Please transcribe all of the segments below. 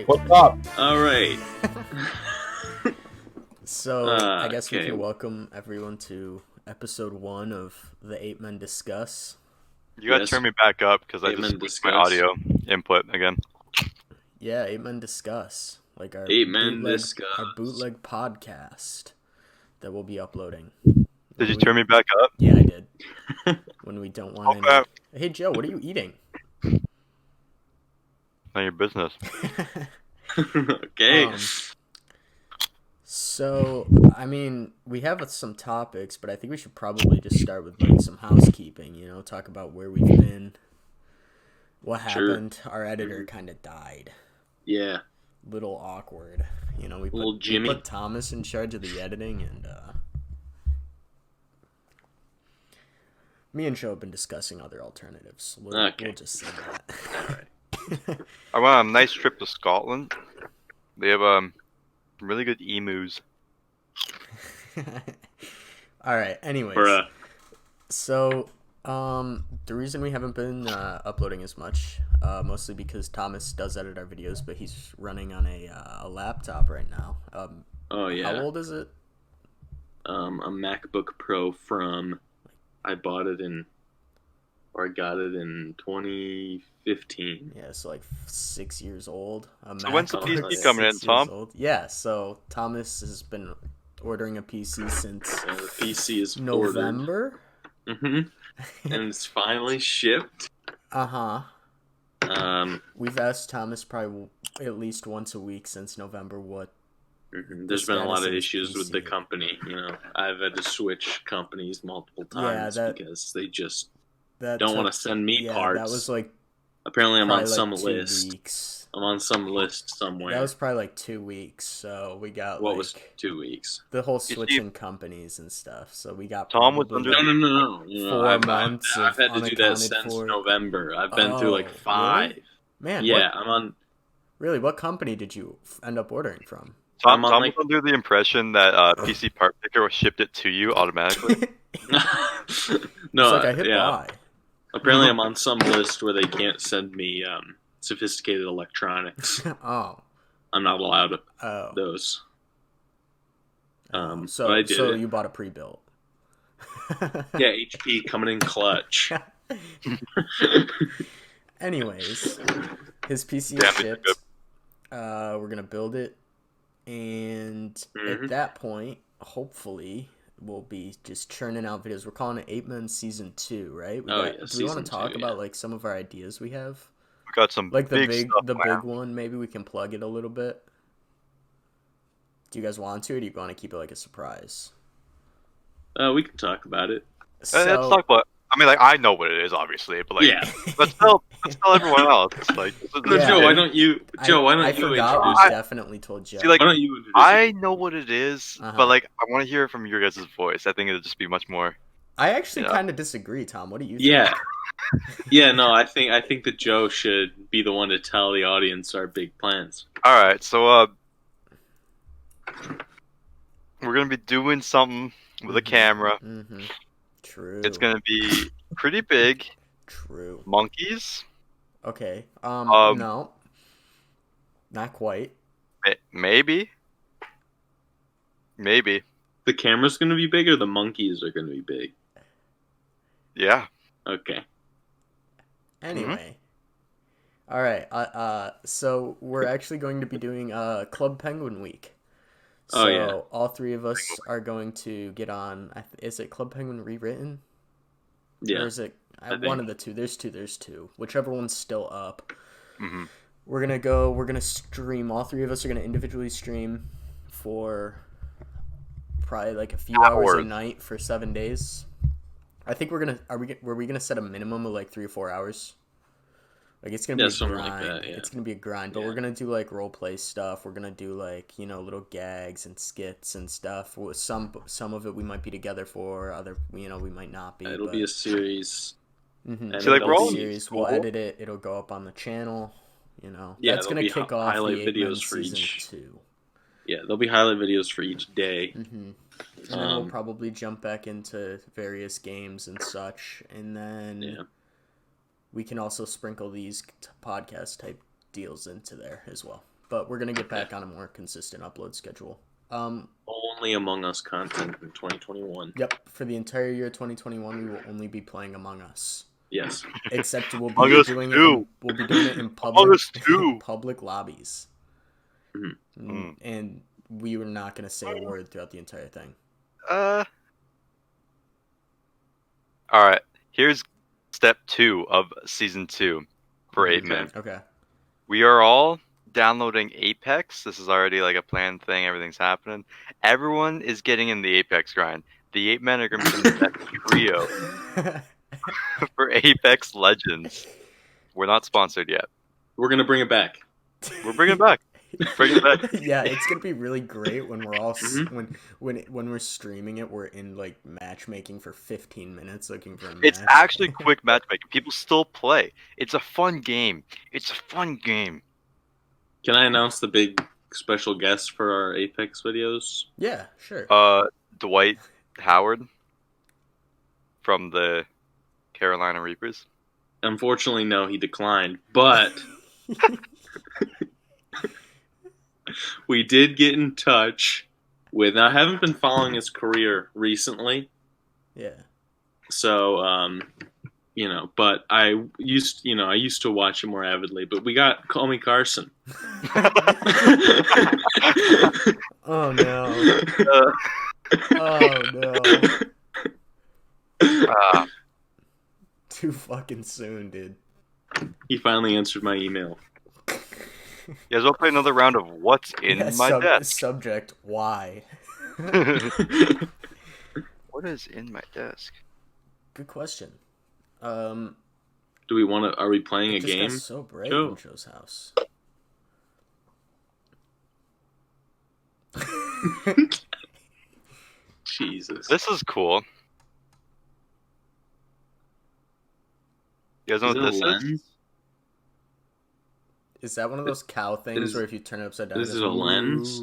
What's up? All right. So, I guess we okay. can welcome everyone to episode 1 of the Ape Men Discuss. You gotta Yes. turn me back up because I Ape just Men switched my Discuss. audio input again. Yeah, Ape Men Discuss. Like our Ape Men bootleg, Discuss. our bootleg podcast that we'll be uploading. Did you turn me back up? Yeah, I did. When we don't want Okay. any... Hey, Joe, what are you eating? None of your business. Okay. So, I mean, we have some topics, but I think we should probably just start with like some housekeeping, talk about where we've been, what Sure. happened. Our editor kind of died. Yeah. Little awkward. We Little put, Jimmy. we put Thomas in charge of the editing, and me and Joe have been discussing other alternatives. We'll just say that. All right. I went on a nice trip to Scotland. They have really good emus. All right. Anyways, Bruh. so the reason we haven't been uploading as much, mostly because Thomas does edit our videos, but he's running on a laptop right now. Oh yeah. How old is it? A MacBook Pro from. I got it in 2015. Yeah, so like 6 years old. So when's the MacBook, PC coming in, 6 years Tom? old. Yeah, so Thomas has been ordering a PC since The PC is November. ordered. And it's finally shipped. We've asked Thomas probably at least once a week since November what. There's been a lot status of of his issues with the PC. company. I've had to switch companies multiple times because they just don't want to send me parts. That was like apparently I'm on probably some like 2 list. weeks. I'm on some list somewhere. That was probably like 2 weeks. So we got what like was 2 weeks? the whole switching companies and stuff. So we got Tom was probably under- No. 4 months. I've had to do that unaccounted since for. November. I've been through like Oh, 5. really? Man, Yeah, I'm on. Really, what company did you end up ordering from? Tom I'm on, was under the impression that PC Part Picker shipped it to you automatically. no, It's like I hit buy. Apparently, I'm on some list where they can't send me sophisticated electronics. Oh. I'm not allowed Oh. those. So but I did it. you bought a pre-built. Yeah, HP coming in clutch. Anyways, his PC Yeah, is shipped. We're gonna build it, and at that point, hopefully, we'll be just churning out videos. We're calling it Ape Men Season 2, right? Do we want Season to talk 2, about like some of our ideas we have? We got some Like the big stuff. one. Maybe we can plug it a little bit. Do you guys want to, or do you want to keep it like a surprise? We can talk about it. Let's talk about. I mean, like I know what it is, obviously, but like, Yeah. let's tell everyone else. Like, Yeah. Joe, why don't you? I you forgot. introduce We it? definitely told Joe. See, like, Why don't you introduce I know what it is, Uh-huh. but like, I want to hear it from your guys' voice. I think it'll just be much more. I actually Yeah. kind of disagree, Tom. What do you think? Yeah. Yeah, no, I think that Joe should be the one to tell the audience our big plans. All right, so we're gonna be doing something with a camera. Mm-hmm. True. It's gonna be pretty big. True. Monkeys, Okay. No. Not quite. maybe. The camera's going to be big or the monkeys are going to be big? Yeah. Okay. Anyway. All right. So we're actually going to be doing Club Penguin Week. So Oh, yeah. all 3 of us are going to get on. Is it Club Penguin Rewritten? Yeah. Or is it I one think. of the two? There's two. Whichever one's still up. Mm-hmm. We're gonna stream. All 3 of us are gonna individually stream for probably like a few hours a night for 7 days. I think were we gonna set a minimum of like 3 or 4 hours? Like it's gonna be a something like grind. that, yeah. It's gonna be a grind, but Yeah. we're gonna do like role play stuff. We're gonna do like little gags and skits and stuff. Some of it we might be together for. Other we might not be. It'll but... be a series. Mm-hmm. See, like, It'll we're be all a series. We'll edit it. It'll go up on the channel. Yeah, That's there'll gonna be kick off highlight the Ape Men videos for Season each. 2. Yeah, there'll be highlight videos for each day. Mm-hmm. And then we'll probably jump back into various games and such, and then we can also sprinkle these podcast type deals into there as well. but we're gonna get back on a more consistent upload schedule. Only Among Us content in 2021. Yep, for the entire year 2021, we will only be playing Among Us. Yes. Except we'll Among be Us doing too. we'll be doing it in Among Us too. public lobbies. Mm-hmm. And we were not gonna say a word throughout the entire thing. All right. Here's step 2 of season 2 for Ape Men. Okay. We are all downloading Apex. This is already like a planned thing. Everything's happening. Everyone is getting in the Apex grind. The Ape Men are going to be the best trio for Apex Legends. We're not sponsored yet. We're going to bring it back. We're bringing it back. Bring it back. Yeah, it's gonna be really great when we're all when we're streaming it. We're in like matchmaking for 15 minutes looking for a match. It's actually quick matchmaking. People still play. It's a fun game. Can I announce the big special guest for our Apex videos? Yeah, sure. Dwight Howard from the Carolina Reapers. Unfortunately, no, he declined. But we did get in touch with. I haven't been following his career recently. Yeah. So, but I used to watch him more avidly. But we got Call Me Carson. Oh no. Oh no. Too fucking soon, dude. He finally answered my email. You guys want to play another round of What's in My Desk? Subject, why? What is in my desk? Good question. Do we want to? Are we playing a game? Got so bright in Joe's house. Jesus. This is cool. You guys know what this is? Is that one of those cow things where if you turn it upside down, is it a lens?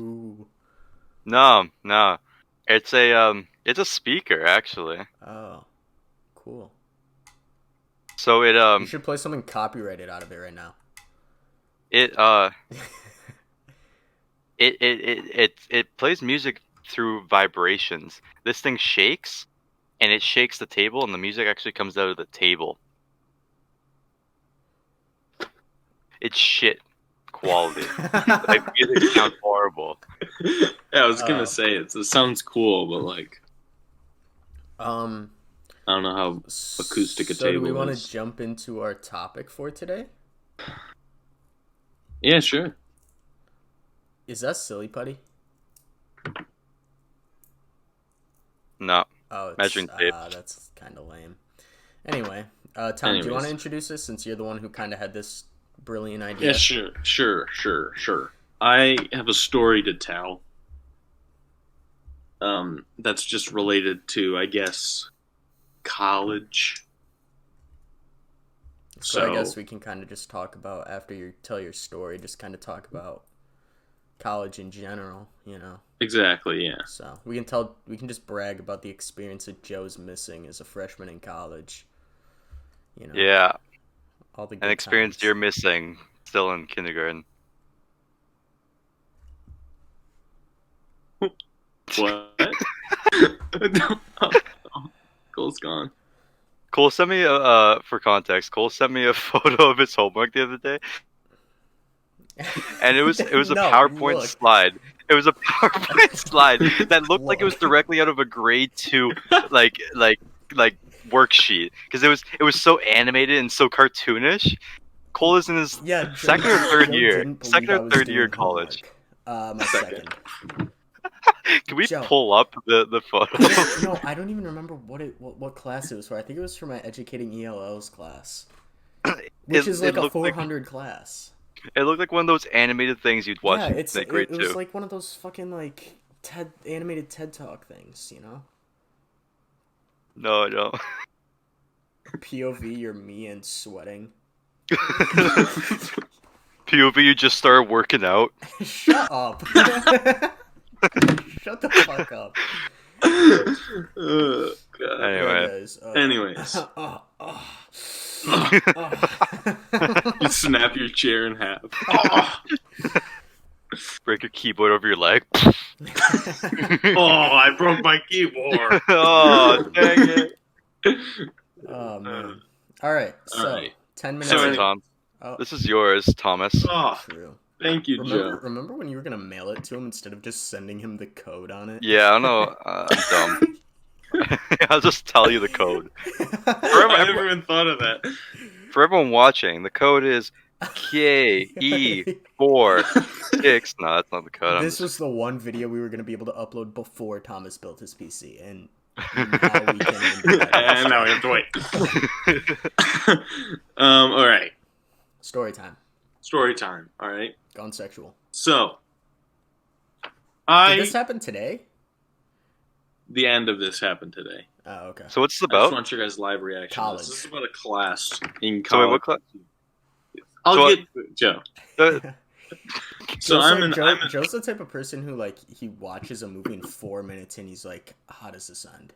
No. It's a speaker actually. Oh, cool. So it You should play something copyrighted out of it right now. It plays music through vibrations. This thing shakes, and it shakes the table, and the music actually comes out of the table. It's shit quality. Like, music sounds horrible. Yeah, I was gonna say it sounds cool, but like, I don't know how acoustic a table is. So do we want to jump into our topic for today? Yeah, sure. Is that silly putty? No. Oh, measuring tape. That's kind of lame. Anyway, Tom, do you want to introduce this since you're the one who kind of had this brilliant idea? Yeah, sure. I have a story to tell. That's just related to, I guess, college. So I guess we can kind of just talk about, after you tell your story, just kind of talk about college in general, you know. Exactly, yeah. So we can just brag about the experience that Joe's missing as a freshman in college. You know. Yeah. All the an experience times. You're missing still in kindergarten. What? Cole's gone. Cole sent me for context. Cole sent me a photo of his homework the other day, and it was a PowerPoint slide. It was a PowerPoint slide that looked like it was directly out of a grade 2 like worksheet, because it was so animated and so cartoonish. Cole is in his second or third year college. My second. Can we pull up the photo? No, I don't even remember what class it was for. I think it was for my educating ELLs class, which is like a 400 class. It looked like one of those animated things you'd watch in grade 2. It was like one of those fucking like animated TED Talk things, you know? No, I don't. POV, you're me and sweating. POV, you just started working out. Shut up. Shut the fuck up. Oh, God. Anyways. You snap your chair in half. your keyboard over your leg. Oh, I broke my keyboard. Oh, dang it. Oh man. All right. So All right. 10 minutes. So, Sorry, Tom. Oh, This is yours, Thomas. Oh, true. thank you, Joe. Remember when you were gonna mail it to him instead of just sending him the code on it? Yeah, I don't know. I'm dumb. I'll just tell you the code. I never even thought of that. For everyone watching, the code is KE46. No, that's not the code. This was the one video we were going to be able to upload before Thomas built his PC, and now we can't even do that. And now we have to wait. All right. Story time. Story time. All right. Gone sexual. So, Did this happen today? The end of this happened today. Oh, okay. So what's it I about? just want your guys' live reaction. College. This is about a class in college. So wait, what class? I'll get to it, Joe. So Joe's the type of person who, like, he watches a movie in 4 minutes and he's like, how does this end?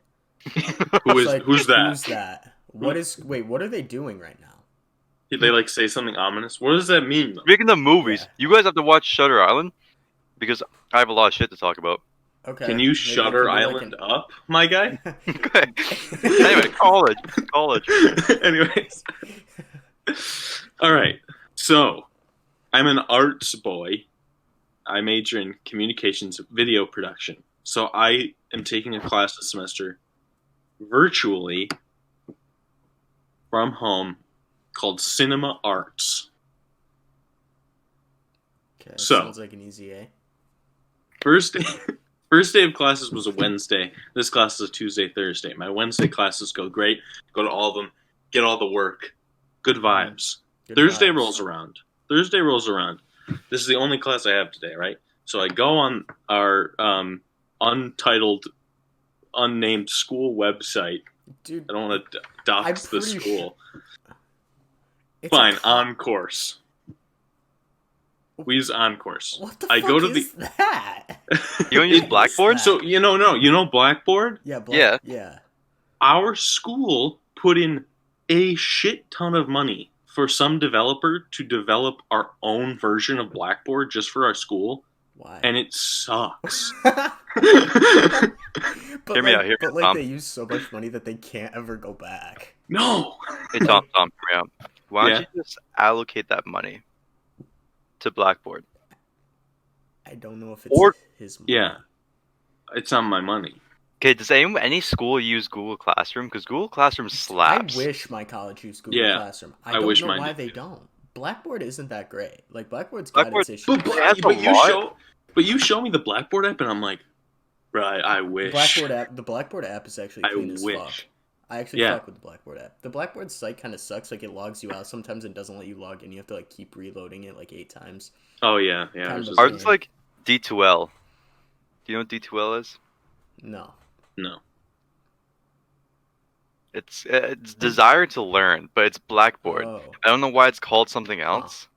who's that? Who's that? What are they doing right now? Did they, like, say something ominous? What does that mean, though? Speaking of movies, Yeah. you guys have to watch Shutter Island because I have a lot of shit to talk about. Okay. Can you Shutter Island up, my guy? Okay. Anyway, college. Anyways. All right. So, I'm an arts boy. I major in communications video production. So I am taking a class this semester virtually from home called Cinema Arts. Okay, So- sounds like an easy A. First day of classes was a Wednesday. This class is a Tuesday, Thursday. My Wednesday classes go great. Go to all of them. Get all the work. Good vibes. Good Thursday vibes. rolls around. This is the only class I have today, right? So I go on our untitled, unnamed school website. Dude, I don't want to dox the pretty school. it's Fine, a on course. We use on course. What the I fuck go to is that? You don't use Blackboard? So you know Blackboard? Yeah, Yeah. Yeah. Our school put in a shit ton of money for some developer to develop our own version of Blackboard just for our school, Why? and it sucks. But Hear me out, but like Tom. they use so much money that they can't ever go back. No. Hey, Tom, hear me out. Why Yeah. don't you just allocate that money to Blackboard? I don't know if it's Or- his money. Yeah. It's not my money. Okay, does any school use Google Classroom? Because Google Classroom slaps. I wish my college used Google Yeah, Classroom. I I don't wish know mine why did they too. don't. Blackboard isn't that great. Like Blackboard's got Blackboard- its issues. But you show me the Blackboard app, and I'm like, right, I wish. The Blackboard app is actually I clean as wish. fuck. I actually Yeah. fuck with the Blackboard app. The Blackboard site kind of sucks. Like it logs you out sometimes and doesn't let you log in. You have to like keep reloading it like 8 times. Oh yeah. Kind Ours of is- a- Ours is like D2L. Do you know what D2L is? No. No. It's Desire to Learn, but it's Blackboard. Oh. I don't know why it's called something else.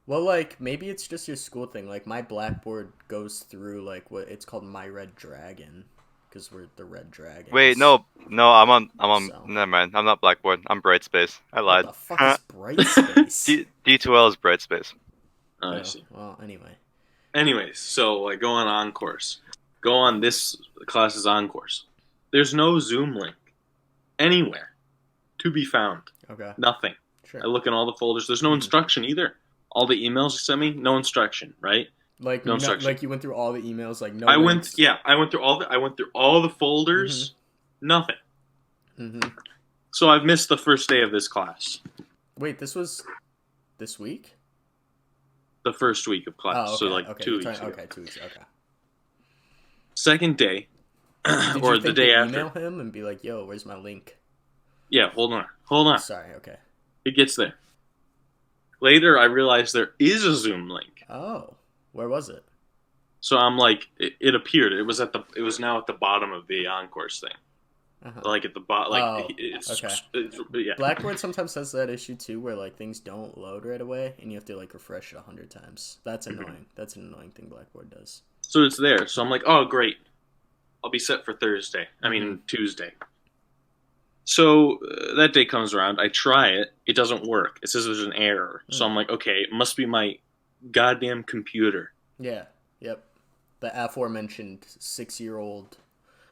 Well, like maybe it's just your school thing. Like my Blackboard goes through like what it's called My Red Dragon because we're the Red Dragon. Wait, no, I'm on. So. Never mind. I'm not Blackboard. I'm Brightspace. I lied. What the fuck is Brightspace? D2L is Brightspace. Oh, I Oh, see. well, anyway. Anyways, so I go on course. Go on this class's on course. There's no Zoom link anywhere to be found. Okay. Nothing. Sure. I look in all the folders. There's no instruction either. All the emails you sent me, no instruction, right? Like No instruction. like you went through all the emails. Like no. I links. went through all the folders. Nothing. Mm-hmm. So I've missed the first day of this class. Wait, this was this week. The first week of class. Oh, okay. So like okay. 2 you're weeks talking- ago. Okay, 2 weeks. Okay. Second day, Did or you the think day to after. email him and be like, "Yo, where's my link?" Yeah, hold on. Sorry. Okay. It gets there. Later, I realized there is a Zoom link. Oh, where was it? So I'm like, it appeared. It was now at the bottom of the on-course thing. Uh-huh. Like at the bottom, like Oh, it's, okay. yeah. Blackboard sometimes has that issue too, where like things don't load right away, and you have to like refresh it 100 times. That's annoying. That's an annoying thing Blackboard does. So it's there. So I'm like, oh great, I'll be set for Thursday. I mean Tuesday. So that day comes around. I try it. It doesn't work. It says there's an error. So I'm like, okay, it must be my goddamn computer. Yeah. Yep. The aforementioned 6-year-old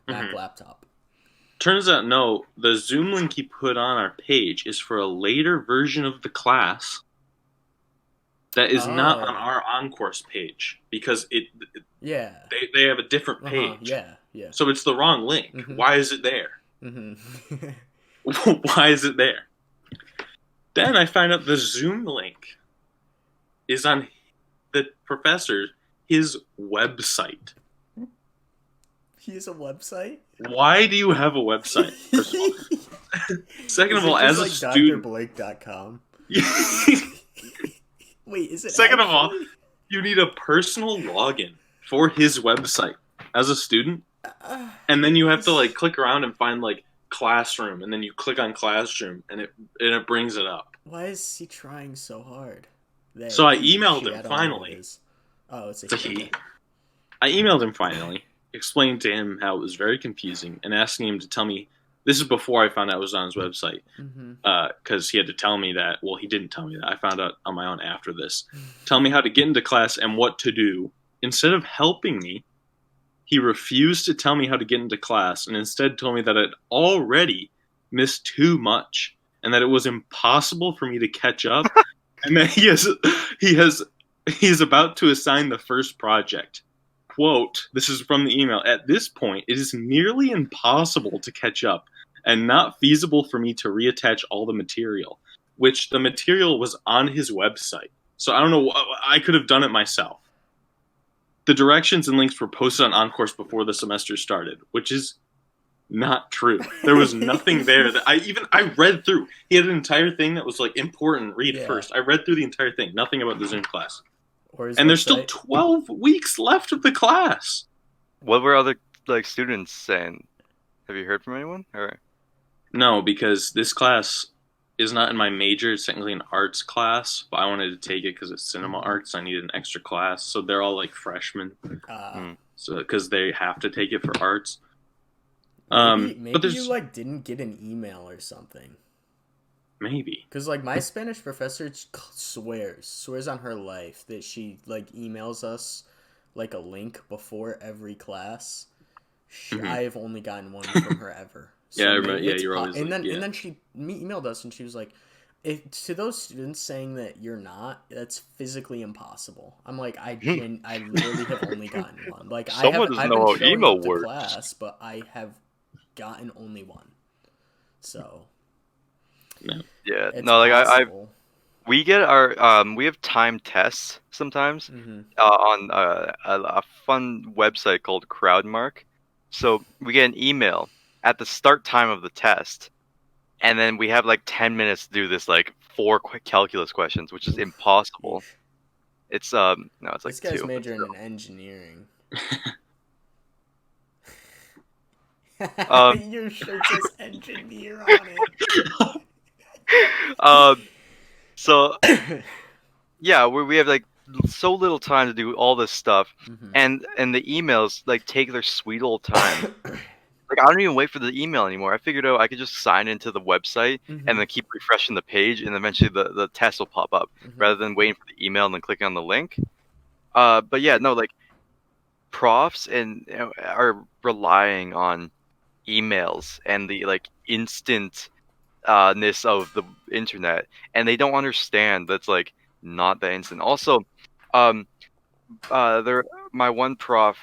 Mac Mhm. laptop. Turns out, no, the Zoom link he put on our page is for a later version of the class that is not on Oh. our on-course page because Yeah. they have a different Uh-huh. page. Yeah. Yeah. So it's the wrong link. Mm-hmm. Why is it there? Mm-hmm. Why is it there? Then I find out the Zoom link is on the professor his website. He has a website? Why do you have a website? First of all. Second Is of it all, just as a like student, drblake.com? Wait, is it second of all, actually? you need a personal login for his website as a student, and then you have to like He's... click around and find like classroom, and then you click on classroom, and it brings it up. Why is he trying so hard? They, So I he, emailed she, him I don't know what it finally. is. Oh, it's a It's a he. Okay. he. I emailed him finally, explained to him how it was very confusing, and asking him to tell me. This is before I found out it was on his website, Mm-hmm. because he had to tell me that. Well, he didn't tell me that. I found out on my own after this. Tell me how to get into class and what to do. Instead of helping me, he refused to tell me how to get into class, and instead told me that I'd already missed too much, and that it was impossible for me to catch up, and that he has he's about to assign the first project. Quote, this is from the email. At this point, it is nearly impossible to catch up and not feasible for me to reattach all the material, which the material was on his website. So I don't know. I could have done it myself. The directions and links were posted on OnCourse before the semester started, which is not true. There was nothing there that I read through. He had an entire thing that was like important. Read Yeah. first. I read through the entire thing. Nothing about the Zoom class. Or his And there's still website. 12 weeks left of the class. What were other like students saying? Have you heard from anyone? Or No, because this class is not in my major. It's technically an arts class, but I wanted to take it because it's cinema arts. I needed an extra class, so they're all like freshmen. Uh, So because they have to take it for arts. maybe But maybe you there's like didn't get an email or something. maybe. Cause like my Spanish professor swears on her life that she like emails us like a link before every class. Mhm. I've only gotten one from her ever. So Yeah, I remember. maybe Yeah, it's you're always and like, then yeah. and then she emailed us and she was like, if to those students saying that you're not, that's physically impossible. I'm like, I literally have only gotten one. Like someone doesn't I've know been how showing email up to works. class, but I have gotten only one. So No. Yeah, it's no, like possible. we get our we have timed tests sometimes Mm-hmm. on a fun website called Crowdmark. So we get an email at the start time of the test, and then we have like 10 minutes to do this like four calculus questions, which is impossible. Yeesh. It's no, it's This like guy's two. But majoring still. in engineering. Um, Your shirt says engineer on so it. yeah, we have like so little time to do all this stuff, Mm-hmm. and the emails like take their sweet old time. Like I don't even wait for the email anymore. I figured out I could just sign into the website Mm-hmm. and then keep refreshing the page, and eventually the test will pop up Mm-hmm. rather than waiting for the email and then clicking on the link. But yeah, no, like profs and are relying on emails and the like instant ness of the internet, and they don't understand that's like not that instant. Also, um, there my one prof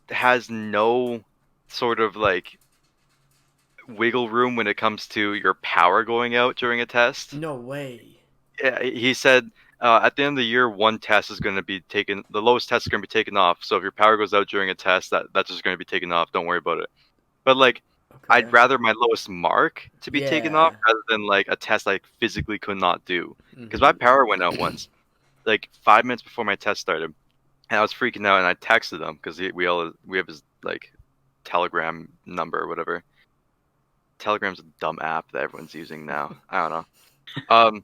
has no sort of like wiggle room when it comes to your power going out during a test. No way. Yeah, he said at the end of the year, one test is going to be taken. The lowest test is going to be taken off. So if your power goes out during a test, that's just going to be taken off. Don't worry about it. But like, Okay. I'd rather my lowest mark to be taken off Yeah. rather than like a test I physically could not do. Because Mm-hmm. my power went out once, like 5 minutes before my test started, and I was freaking out. And I texted him because we have his like Telegram number or whatever. Telegram's a dumb app that everyone's using now. I don't know.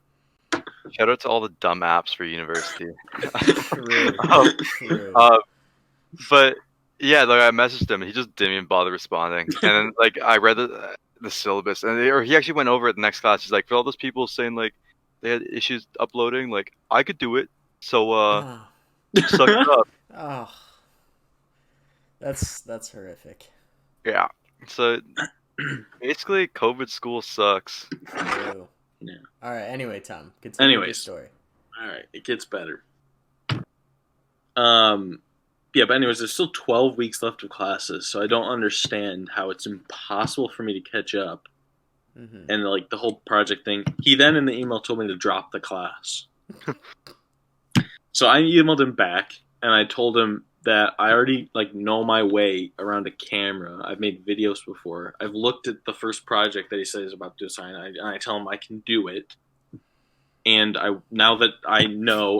Shout out to all the dumb apps for university. True. um, True. but yeah, like I messaged him, and he just didn't even bother responding. And then like I read the syllabus, or he actually went over it the next class. He's like, for all those people saying like they had issues uploading, like I could do it. So Ah. Suck it up. Oh, that's horrific. Yeah. So basically, COVID school sucks. True. Yeah. All right. Anyway, Tom, continue your Anyways. story. All right, it gets better. Yeah, but anyways, there's still 12 weeks left of classes, so I don't understand how it's impossible for me to catch up. Mm-hmm. And like the whole project thing, he then in the email told me to drop the class. So I emailed him back, and I told him that I already like know my way around a camera. I've made videos before. I've looked at the first project that he said he's about to assign. I tell him I can do it. And now that I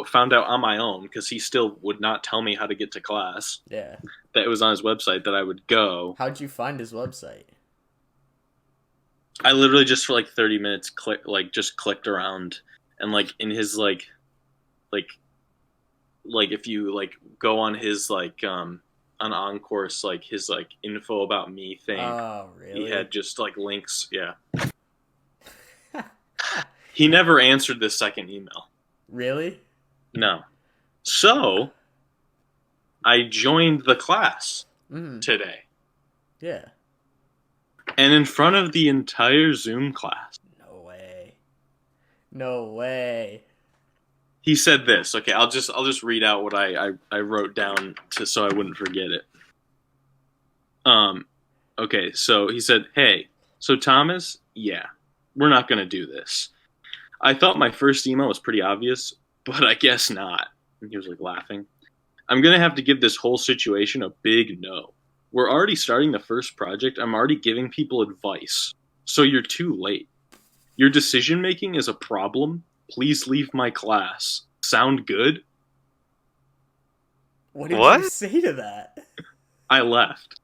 found out on my own, because he still would not tell me how to get to class. Yeah. That it was on his website that I would go. How'd you find his website? I literally just for like 30 minutes just clicked around, and like in his like if you like go on his like on OnCourse, like his like info about me thing. Oh, really? He had just like links. Yeah. He never answered this second email. Really? No. So I joined the class today. Yeah. And in front of the entire Zoom class. No way. No way. He said this. Okay, I'll just read out what I wrote down so I wouldn't forget it. Okay, so he said, "Hey, so Thomas, yeah, we're not gonna do this. I thought my first email was pretty obvious, but I guess not." And he was like laughing. "I'm gonna have to give this whole situation a big no. We're already starting the first project. I'm already giving people advice. So you're too late. Your decision making is a problem. Please leave my class. Sound good?" What did you say to that? I left.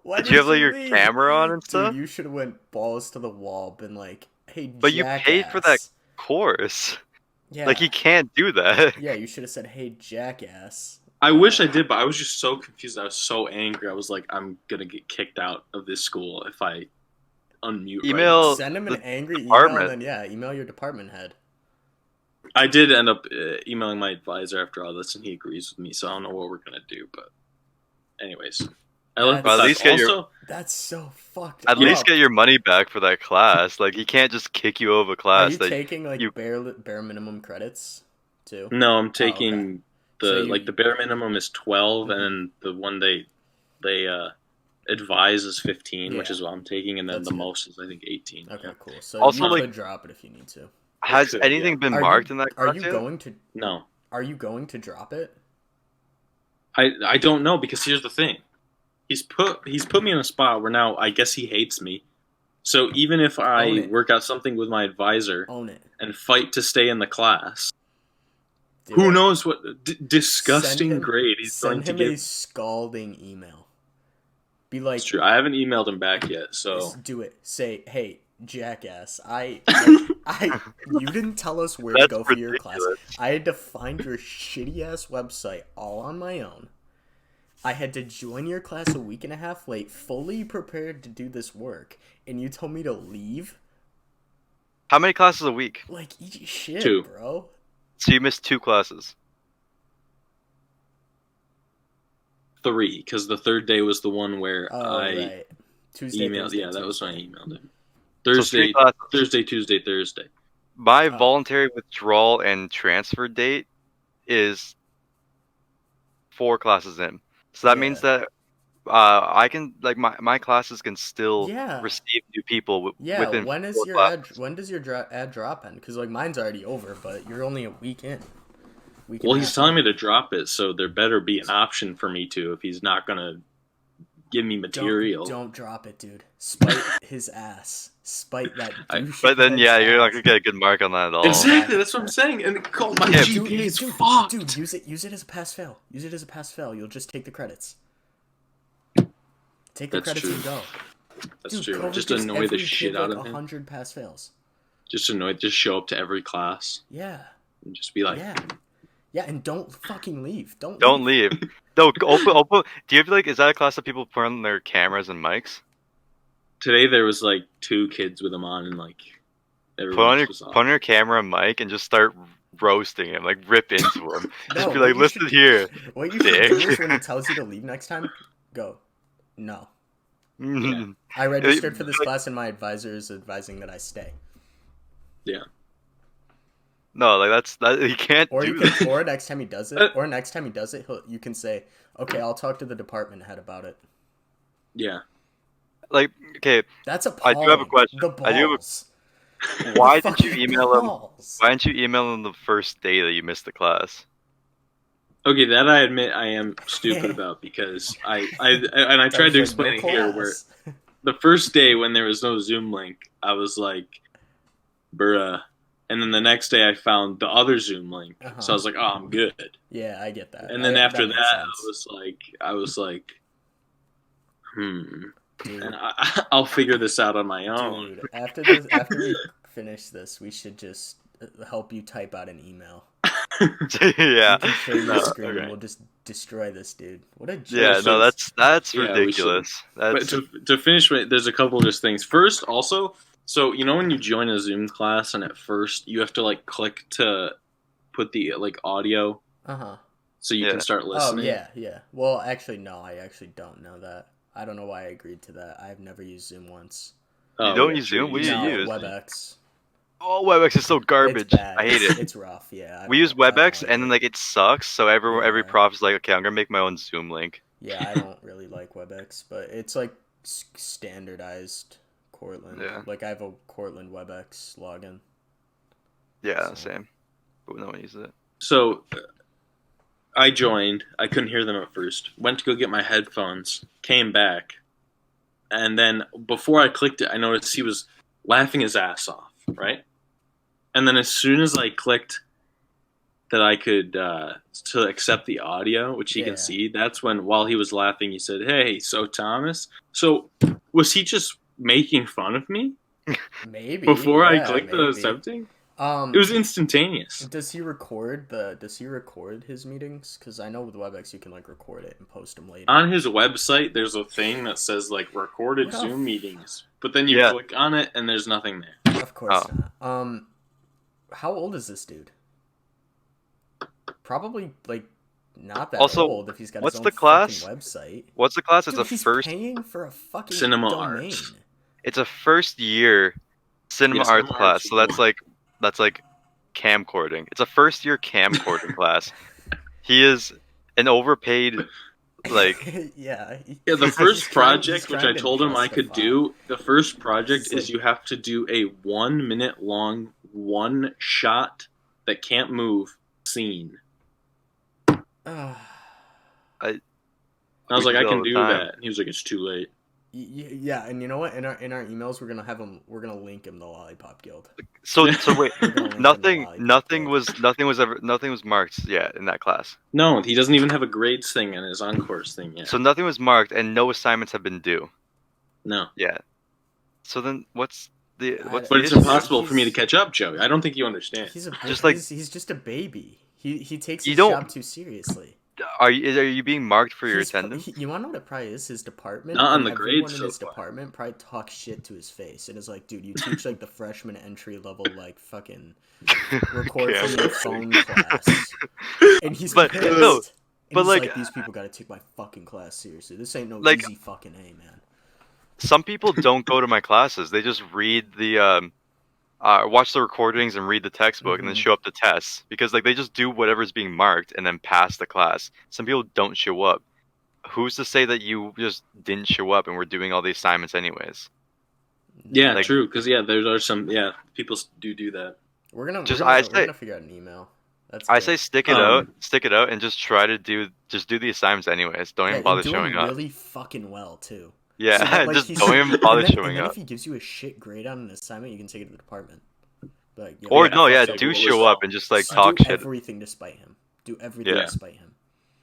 Why did you have like your leave? camera on and stuff? Dude, you should have went balls to the wall, been like, "Hey, but jackass." you paid for that course. Yeah. Like, he can't do that. Yeah, you should have said, "Hey, jackass." I wish I did, but I was just so confused. I was so angry. I was like, I'm gonna get kicked out of this school if I unmute. Email. Send him an angry department. email, and then email your department head. I did end up emailing my advisor after all this, and he agrees with me. So I don't know what we're gonna do, but anyways, I left. That's- At least get That's so fucked At up. least get your money back for that class. Like, he can't just kick you over Are class. you taking like bare minimum credits too? No, I'm taking So the bare minimum is 12, and the one they advise is 15, which is what I'm taking, and then That's the good. most is I think 18. Okay, cool. So Also, you like, could drop it if you need to. Has could, anything been marked in that class Are you yet? going to? No, Are you going to drop it? I don't know, because here's the thing. He's put me in a spot where now I guess he hates me. So even if I work out something with my advisor and fight to stay in the class, who knows what disgusting grade he's going to give. Send him a scalding email. Be like, it's true. I haven't emailed him back yet, so do it. Say, "Hey, jackass, you didn't tell us where to go for your class. I had to find your shitty ass website all on my own. I had to join your class a week and a half late, fully prepared to do this work, and you told me to leave?" How many classes a week? Like, eat shit, 2. bro. So you missed 2 classes. 3, because the third day was the one where Right. Tuesday, emailed. Thursday, that was when I Tuesday. emailed him. So 3 classes. Thursday, Tuesday, Thursday. My voluntary withdrawal and transfer date is 4 classes in. So that means that I can, like, my classes can still receive new people within. When is your when does your ad drop end? Because like mine's already over, but you're only a week in. Well, he's telling me to drop it, so there better be an option for me to if he's not gonna give me material. Don't drop it, dude. Spite his ass. Spite that douche. But then, you're not gonna get a good mark on that at all. Exactly, that's what I'm saying. And my GPA is fucked. Dude, use it as a pass fail. Use it as a pass fail. You'll just take the credits. Take the credits and go. That's true. Just annoy the shit out of him. 100 pass fails. Just show up to every class. Yeah. And just be like, yeah, and don't fucking leave. Don't leave. No, open. Do you feel like, is that a class that people put on their cameras and mics? Today there was like 2 kids with them on, and like put on your camera and mic and just start roasting him, like rip into him. Just No, be like, listen here, what you should do is when he tells you to leave next time, go, no. Yeah. I registered for this class and my advisor is advising that I stay. Yeah. No, like he can't do that. Or next time he does it, you can say, okay, I'll talk to the department head about it. Yeah. Like, okay, that's appalling. I do have a question. The balls. Why did you email him? Why didn't you email him the first day that you missed the class? Okay, that I admit I am stupid about because I tried to explain it here where the first day when there was no Zoom link, I was like, bruh. And then the next day I found the other Zoom link. So I was like, oh, I'm good. Yeah, I get that. And then after that I was like, Dude. And I'll figure this out on my own. Dude, after we finish this, we should just help you type out an email. Yeah. You can show your screen and we'll just destroy this dude. What a joke. Yeah, no, that's ridiculous. But to finish, there's a couple of just things. First, also, so you know when you join a Zoom class and at first you have to like click to put the like audio, so you can start listening. Oh yeah. Well, actually, no, I actually don't know that. I don't know why I agreed to that. I've never used Zoom once. You don't use Zoom? What do you use? WebEx. Oh, WebEx is so garbage. I hate it. It's rough, yeah. We use WebEx, and then like it sucks. So every prof is like, okay, I'm gonna make my own Zoom link. Yeah, I don't really like WebEx, but it's like standardized Cortland. Yeah. Like I have a Cortland WebEx login. Yeah, same. But no one uses it. So I joined. I couldn't hear them at first. Went to go get my headphones. Came back. And then before I clicked it, I noticed he was laughing his ass off, right? And then as soon as I clicked that I could to accept the audio, which he can see, that's when, while he was laughing, he said, "Hey, so Thomas." So was he just making fun of me? Maybe. Before I clicked the accepting? It was instantaneous. Does he record his meetings? Because I know with WebEx you can like record it and post them later. On his website, there's a thing that says like recorded Zoom meetings, but then you click on it and there's nothing there. Of course not. How old is this dude? Probably like not that old if he's got his own fucking website. What's the class? Dude, it's he's first paying for a fucking cinema domain. arts. It's a first year cinema arts class, so that's like camcording. It's a first year camcording class. He is an overpaid like yeah. The first project which I told him I could do, the first project is you have to do a 1 minute long one shot that can't move scene. I was like, I can do that. And he was like, it's too late. Yeah, and you know what? In our emails, we're gonna link him the Lollipop Guild. So wait, nothing was marked yet in that class. No, he doesn't even have a grades thing in his on-course thing yet. So nothing was marked, and no assignments have been due. No. Yeah. So then, but it's impossible for me to catch up, Joey. I don't think you understand. He's just a baby. He takes his job too seriously. Are you being marked for your attendance? You want to know what it probably is? His department. Not on the grades. Everyone in his department probably talks shit to his face and is like, "Dude, you teach like the freshman entry level like fucking record from your phone class," and he's pissed. No, but like these people got to take my fucking class seriously. This ain't no easy fucking A, man. Some people don't go to my classes. They just read the watch the recordings and read the textbook and then show up to tests because like they just do whatever's being marked and then pass the class. Some people don't show up. Who's to say that you just didn't show up and we're doing all the assignments anyways? Yeah, true. Because there are some people do that. We're gonna figure out an email. I say stick it out, and just try to do the assignments anyways. Don't even bother showing up. Really fucking well too. Yeah, so that, just don't even bother showing up. If he gives you a shit grade on an assignment, you can take it to the department. Like, do show up and just like talk shit. Do everything to spite him. To spite him.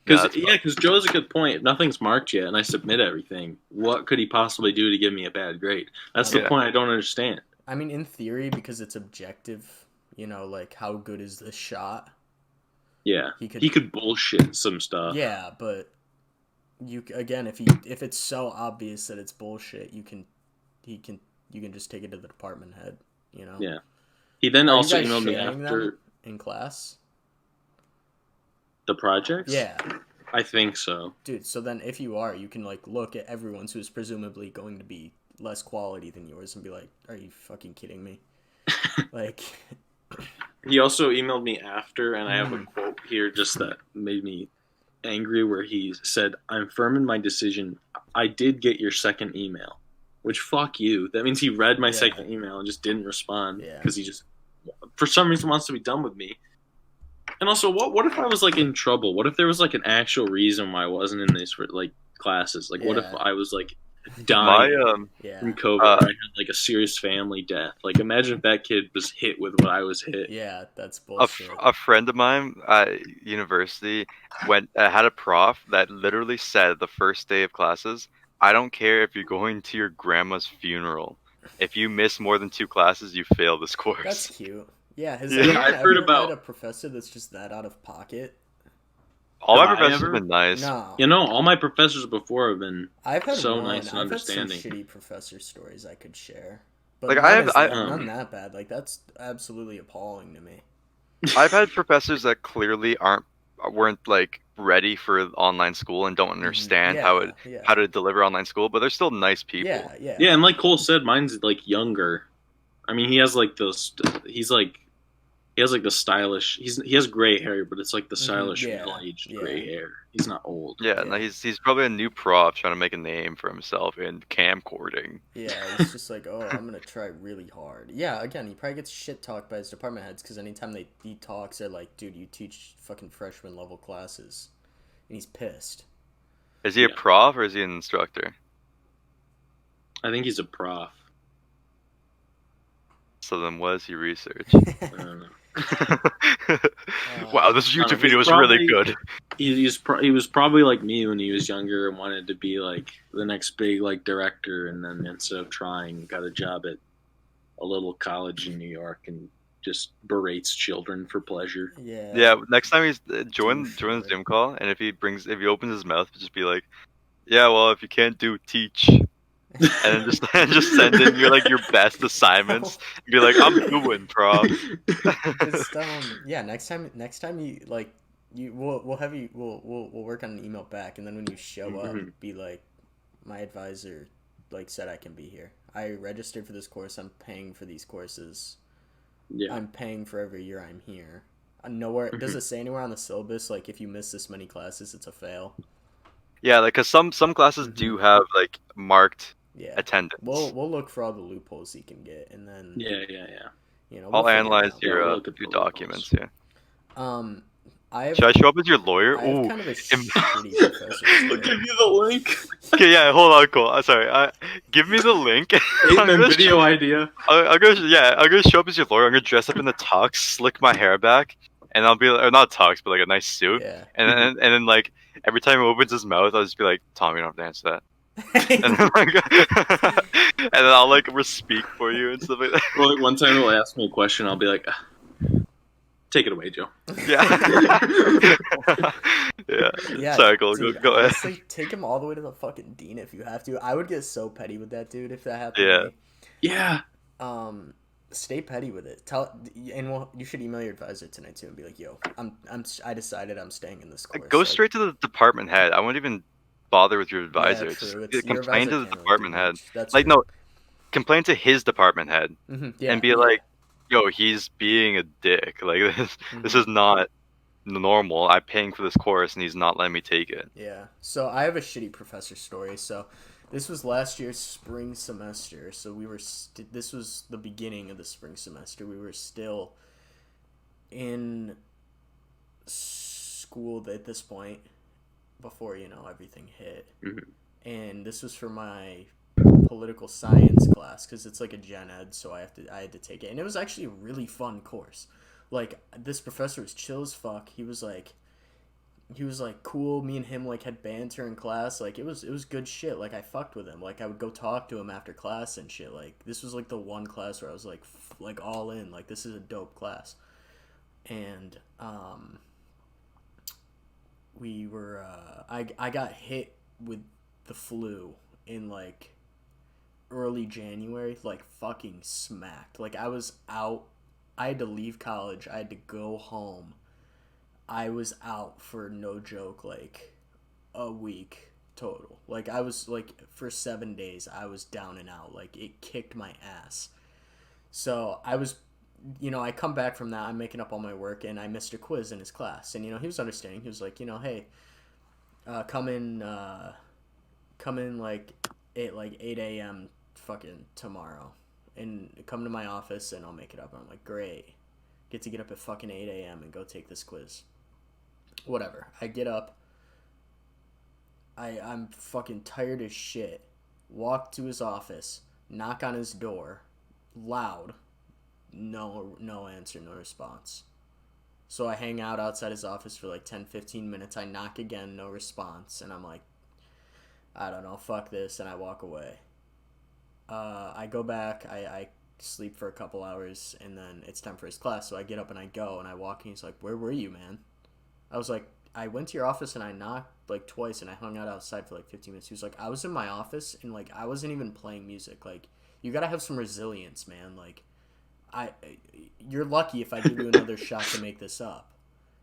Because Joe has a good point. If nothing's marked yet and I submit everything, what could he possibly do to give me a bad grade? That's the point I don't understand. I mean, in theory, because it's objective, like how good is this shot? Yeah, he could bullshit some stuff. Yeah, but if it's so obvious that it's bullshit, you can just take it to the department head. Yeah. He then also emailed me after. in class? The projects? Yeah. I think so. Dude, so then if you are, you can like look at everyone's who's presumably going to be less quality than yours and be like, are you fucking kidding me? Like, he also emailed me after, and I have a quote here just that made me angry, where he said, "I'm firm in my decision. I did get your second email." Which, fuck you. That means he read my second email and just didn't respond because he just, for some reason, wants to be done with me. And also, what if I was like in trouble? What if there was like an actual reason why I wasn't in these like classes? Like, what if I was like dying from COVID, or I had like a serious family death? Like, imagine if that kid was hit with what I was hit. Yeah, that's bullshit. A friend of mine at university had a prof that literally said the first day of classes, "I don't care if you're going to your grandma's funeral. If you miss more than 2 classes, you fail this course." That's cute. Yeah, has anyone ever had a professor that's just that out of pocket? All my professors have been nice. No. You know, all my professors before have been I've had so one. nice and understanding. I've had some shitty professor stories I could share. But like none that bad. Like, that's absolutely appalling to me. I've had professors that clearly weren't like ready for online school and don't understand how to deliver online school, but they're still nice people. Yeah, and like Cole said, mine's like younger. I mean, he has like those. He has like the stylish. He has gray hair, but it's like the stylish middle-aged gray hair. He's not old. Yeah, no, he's probably a new prof trying to make a name for himself in camcording. Yeah, it's just like, oh, I'm gonna try really hard. Yeah, again, he probably gets shit talked by his department heads because anytime he talks, they're like, dude, you teach fucking freshman level classes, and he's pissed. Is he a prof or is he an instructor? I think he's a prof. So then, what does he research? I don't know. Wow, this YouTube video is really good. He was probably like me when he was younger and wanted to be like the next big like director, and then instead of trying, got a job at a little college in New York and just berates children for pleasure. Yeah. Next time he's join the Zoom call, and if he opens his mouth, just be like, "Yeah, well, if you can't do, teach." And just send in your best assignments. And be like, "I'm doing, prof." Just next time you like we'll work on an email back, and then when you show up, be like, my advisor like said I can be here. I registered for this course. I'm paying for these courses. Yeah. I'm paying for every year I'm here. Nowhere does it say anywhere on the syllabus like if you miss this many classes, it's a fail. Yeah, like because some classes do have like marked attendance. We'll look for all the loopholes you can get, and then you know, I'll analyze your documents. Yeah. Should I show up as your lawyer? I have kind of a shitty professor. I'll give you the link. Okay, yeah, hold on, Cole. Sorry, give me the link. Ape Men video idea. I'm gonna show up as your lawyer. I'm gonna dress up in the tux, slick my hair back, and I'll be or not tux, but like a nice suit. Yeah. And then like every time he opens his mouth, I'll just be like, "Tom, you don't have to answer that." and then I'll like speak for you and stuff like that. Well, like one time he'll ask me a question, I'll be like, "Take it away, Joe." Yeah. Sorry, Cole, dude, go ahead. Honestly, take him all the way to the fucking dean if you have to. I would get so petty with that dude if that happened. To me. Yeah. Stay petty with it. You should email your advisor tonight too and be like, "Yo, I decided I'm staying in this course." Go straight to the department head. I won't even bother with your advisor. Complain to the department head. Complain to his department head and be like, "Yo, he's being a dick. Like this is not normal. I'm paying for this course and he's not letting me take it." Yeah. So I have a shitty professor story. So this was last year's spring semester. So this was the beginning of the spring semester. We were still in school at this point before, everything hit. And this was for my political science class because it's like a gen ed, so I had to take it. And it was actually a really fun course. Like, this professor was chill as fuck. He was like cool. Me and him like had banter in class. Like, it was good shit. Like, I fucked with him. Like, I would go talk to him after class and shit. Like, this was like the one class where I was like all in. Like, this is a dope class. And we were I got hit with the flu in like early January, like fucking smacked. Like, I was out I had to leave college. I had to go home. I was out for no joke, like a week total. Like I was like for 7 days, I was down and out. Like it kicked my ass. So I was, I come back from that. I'm making up all my work, and I missed a quiz in his class. And he was understanding. He was like, hey, come in, like 8 a.m. fucking tomorrow, and come to my office, and I'll make it up. And I'm like, great, get up at fucking 8 a.m. and go take this quiz. Whatever. I get up. I'm fucking tired as shit. Walk to his office, knock on his door, loud. No answer, no response. So I hang out outside his office for like 10-15 minutes. I knock again, no response, and I'm like, I don't know, fuck this, and I walk away. I go back, I sleep for a couple hours, and then it's time for his class, so I get up and I go, and I walk, and he's like, where were you, man? I was like, I went to your office and I knocked like twice, and I hung out outside for like 15 minutes. He was like, I was in my office, and like I wasn't even playing music. Like, you gotta have some resilience, man. Like, you're lucky if I give you another shot to make this up.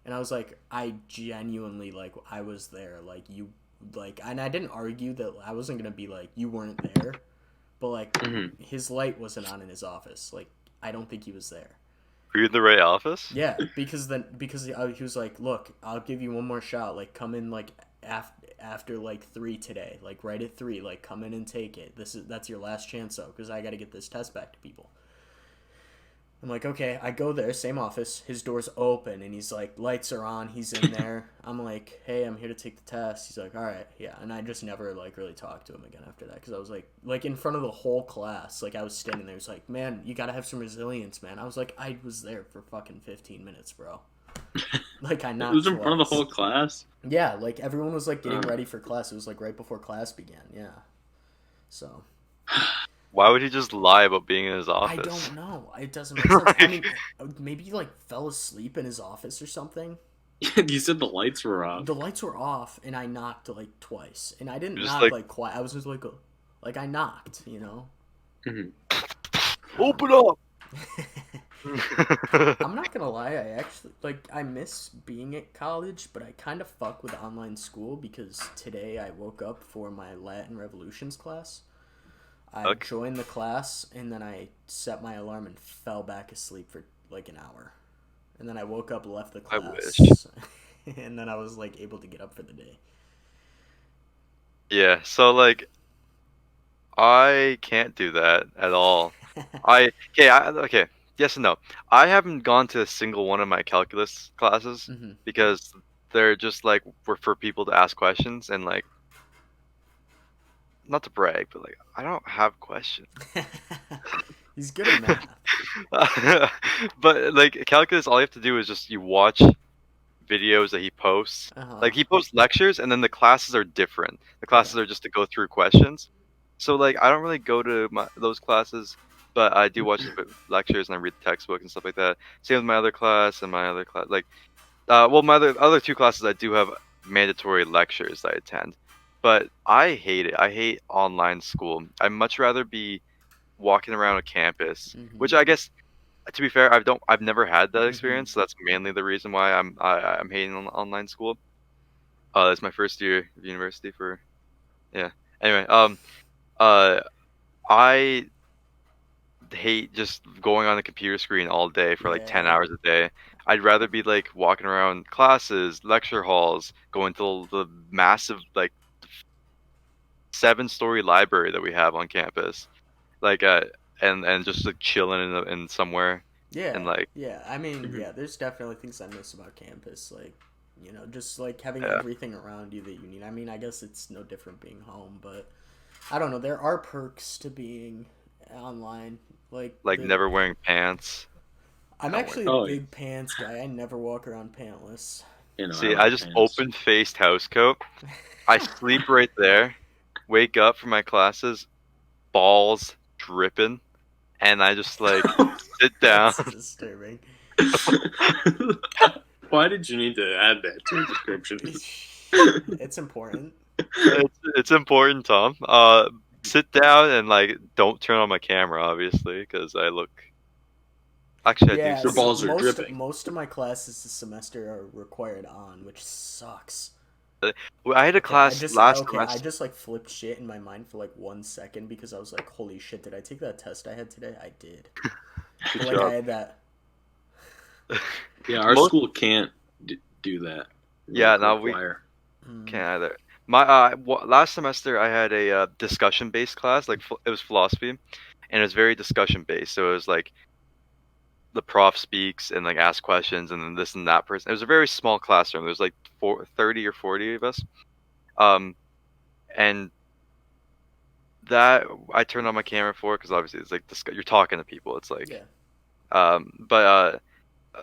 And I was like, I genuinely, like, I was there. Like, you, like, and I didn't argue that I wasn't gonna be like, you weren't there, but like, his light wasn't on in his office. Like, I don't think he was there. Were you in the right office? Yeah, because he was like, look, I'll give you one more shot. Like, come in like after like 3 today. Like, right at 3. Like, come in and take it. That's your last chance though, because I got to get this test back to people. I'm like, okay. I go there, same office. His door's open, and he's like, lights are on. He's in there. I'm like, hey, I'm here to take the test. He's like, all right, yeah. And I just never like really talked to him again after that, because I was like in front of the whole class. Like, I was standing there. It's like, man, you gotta have some resilience, man. I was like, I was there for fucking 15 minutes, bro. Like, I knocked. It was in front of the whole class. Yeah, like everyone was like getting ready for class. It was like right before class began. Yeah. So. Why would he just lie about being in his office? I don't know. It doesn't make sense. I mean, maybe he like fell asleep in his office or something. You said the lights were off. The lights were off, and I knocked like twice, and I didn't knock like quiet. I was just like I knocked, Mm-hmm. Open up. I'm not gonna lie. I actually I miss being at college, but I kind of fuck with online school because today I woke up for my Latin Revolutions class. I joined the class, and then I set my alarm and fell back asleep for like an hour. And then I woke up, left the class. I wish. And then I was like able to get up for the day. Yeah, so like I can't do that at all. Okay, yes and no. I haven't gone to a single one of my calculus classes because they're just like for people to ask questions, and like, not to brag, but like I don't have questions. He's good at math. But like calculus, all you have to do is just you watch videos that he posts. Like he posts lectures, and then the classes are different. The classes are just to go through questions. So like I don't really go to those classes, but I do watch the lectures and I read the textbook and stuff like that. Same with my other class and my other class. Like, my other 2 classes I do have mandatory lectures that I attend. But I hate it. I hate online school. I'd much rather be walking around a campus, which I guess, to be fair, I've never had that experience. So that's mainly the reason why I'm hating online school. It's my first year of university Anyway, I hate just going on the computer screen all day for like 10 hours a day. I'd rather be like walking around classes, lecture halls, going to the massive like 7-story library that we have on campus, like and just like chilling in somewhere. And like I mean there's definitely things I miss about campus, like just like having everything around you that you need. I mean, I guess it's no different being home, but I don't know, there are perks to being online, like never wearing pants. I'm actually a big pants guy. I never walk around pantless. See, I just open-faced house coat. I sleep right there, wake up for my classes, balls dripping, and I just like sit down. That's disturbing. Why did you need to add that to the description? It's important. It's important, Tom. Sit down and like don't turn on my camera, obviously, because I look Actually, I Yeah, do. Their balls are dripping. most of my classes this semester are required on, which sucks. Well, I had a class last I semester. just like flipped shit in my mind for like 1 second because I was like, holy shit, did I take that test I had today? I did. Good But like job. I had that. Yeah, our school can't do that. Yeah, no, we require. can't either. My last semester I had a discussion based class, like it was philosophy, and it was very discussion based. So it was like the prof speaks and like asks questions, and then this and that person. It was a very small classroom. There was like 30 or 40 of us. And that I turned on my camera for because obviously it's like you're talking to people. It's like, Yeah. But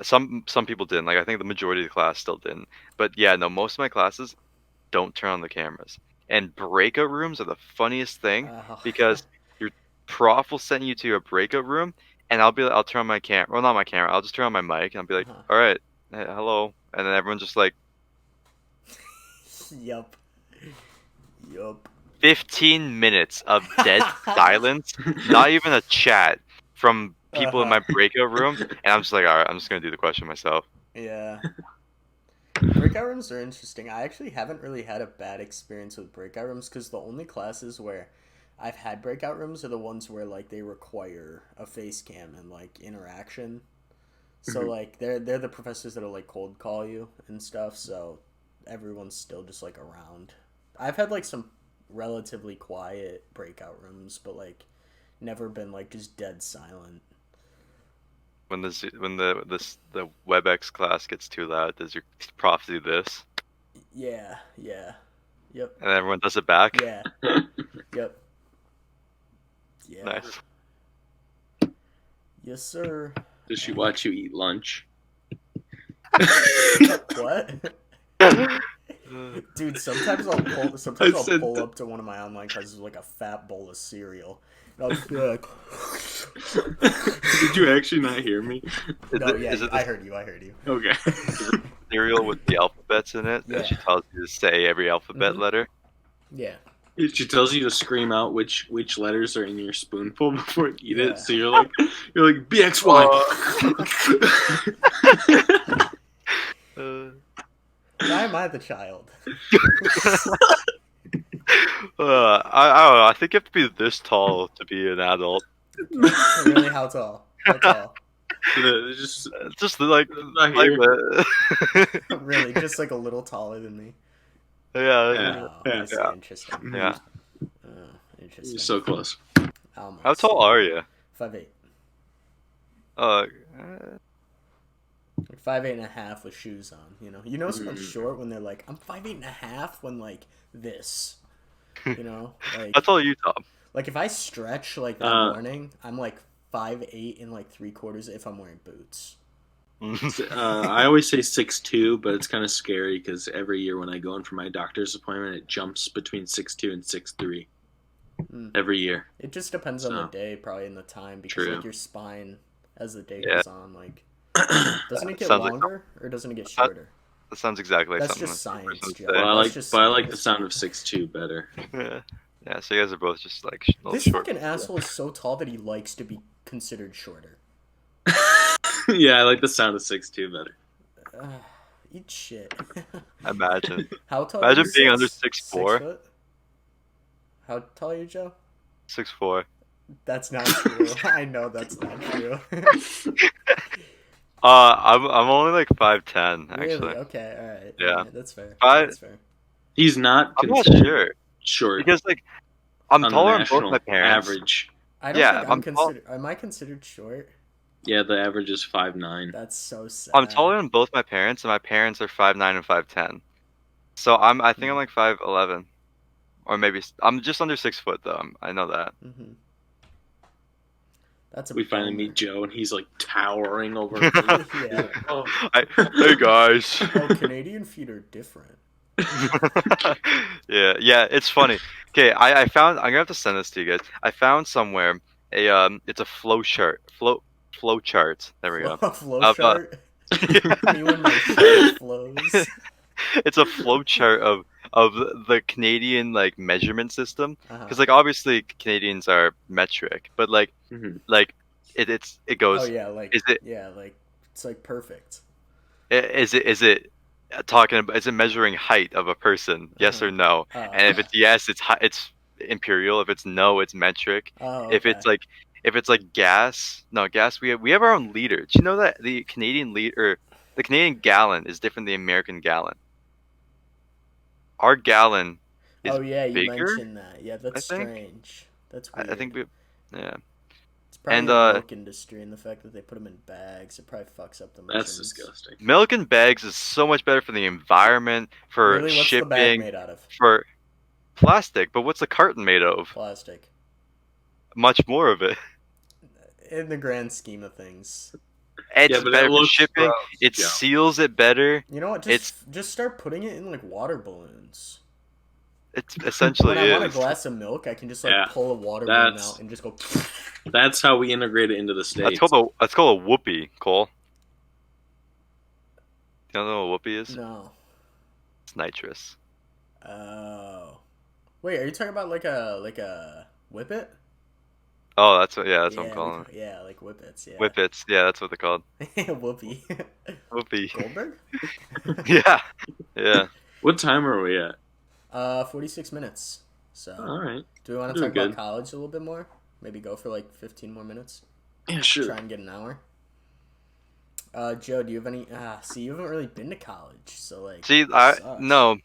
some people didn't. Like I think the majority of the class still didn't. But yeah, no, most of my classes don't turn on the cameras. And breakout rooms are the funniest thing because your prof will send you to a breakout room, and I'll turn on my camera. Well, not my camera. I'll just turn on my mic, and I'll be like, "All right, hey, hello," and then everyone's just like, Yup. 15 minutes of dead silence, not even a chat from people in my breakout room, and I'm just like, all right, I'm just gonna do the question myself. Yeah. Breakout rooms are interesting. I actually haven't really had a bad experience with breakout rooms because the only classes where I've had breakout rooms are the ones where like they require a face cam and like interaction. So like they're the professors that'll like cold call you and stuff. So everyone's still just like around. I've had like some relatively quiet breakout rooms, but like never been like just dead silent. When the WebEx class gets too loud, does your prof do this? Yeah. Yep. And everyone does it back? Yeah. Yep. Yeah. Nice. Yes, sir. Does she watch you eat lunch? What? Dude, sometimes I'll pull up to one of my online classes with like a fat bowl of cereal. And I'll just be like, did you actually not hear me? I heard you. Okay. Cereal with the alphabets in it, and she tells you to say every alphabet letter. Yeah. She tells you to scream out which letters are in your spoonful before you eat it. So you're like BXY. Why am I the child? I don't know. I think you have to be this tall to be an adult. Really? How tall? Just like really, just like a little taller than me. Yeah. Interesting. Yeah. Interesting. You're so close. Almost. How tall are you? 5'8". 5'8.5" with shoes on. You know someone's short when they're like, I'm 5'8.5" when like this. Like how tall are you, Tom? Like if I stretch like that morning, I'm like 5'8" and like 3/4 if I'm wearing boots. I always say 6'2", but it's kind of scary because every year when I go in for my doctor's appointment, it jumps between 6'2" and 6'3". Every year. It just depends on the day, probably, in the time, because like your spine, as the day goes on, like doesn't it get longer or doesn't it get shorter? That sounds exactly like that's something. That's just science, Joe. I like the sound of 6'2" better. Yeah, so you guys are both just like this short. Fucking asshole is so tall that he likes to be considered shorter. Yeah, I like the sound of 6'2" better. Eat shit. Imagine. How tall? Imagine being under 6'4". How tall are you, Joe? 6'4". That's not true. I know that's not true. I'm only like 5'10", actually. Really? Okay, alright. Yeah. Right, that's fair. That's fair. He's not. I'm not sure. Short. Because like I'm taller than both my parents. Average. I don't think I'm considered. Am I considered short? Yeah, the average is 5'9". That's so sad. I'm taller than both my parents, and my parents are 5'9" and 5'10". So I think I'm like 5'11", or maybe I'm just under 6 foot though. I know that. Mm-hmm. We finally meet Joe, and he's like towering over. Yeah. Hey guys. Oh, Canadian feet are different. Yeah, it's funny. Okay, I found. I'm gonna have to send this to you guys. I found somewhere it's a flow chart. Flow chart. There we go. Flow chart. Me when my shirt flows. It's a flow chart of the Canadian like measurement system, because like obviously Canadians are metric, but like it Oh goes. yeah, like Is it yeah, like it's like perfect. is it talking about, is it measuring height of a person? Yes Uh-huh. or no? Oh, And if okay. it's yes, it's imperial. If it's no, it's metric. Oh, If okay. it's like gas, no gas, we have our own liter. Do you know that the Canadian liter, the Canadian gallon is different than the American gallon? Our gallon Oh is yeah, you bigger, mentioned that. Yeah, that's I think. strange. That's I think weird. yeah. It's probably And the milk industry and the fact that they put them in bags. It probably fucks up the That's measurements. disgusting. milk in bags is so much better for the environment, for Really, what's the bag shipping, made out of? for plastic. But what's the carton made of? Plastic. Much more of it. In the grand scheme of things. Yeah, It's but it better for looks shipping. gross, It Joe. seals it better. You know what? It's Just start putting it in like water balloons. it When essentially I want a is. glass of milk, I can just like Yeah, pull a water balloon that's out and just go. that's how we integrate it into the states. That's called a whoopee, Cole. You don't know what a whoopee is? No. It's nitrous. Oh. Wait, are you talking about like a whippet? Oh, that's what I'm Yeah, calling it. yeah, like whippets. Yeah. Whippets. Yeah, that's what they're called. Whoopee. Whoopee. Goldberg. Yeah. Yeah. What time are we at? 46 minutes. So, All right, do we want to doing talk about good. college a little bit more? Maybe go for like 15 more minutes. Yeah, sure. Try and get an hour. Joe, do you have any? See, you haven't really been to college, so like. See, This sucks. no.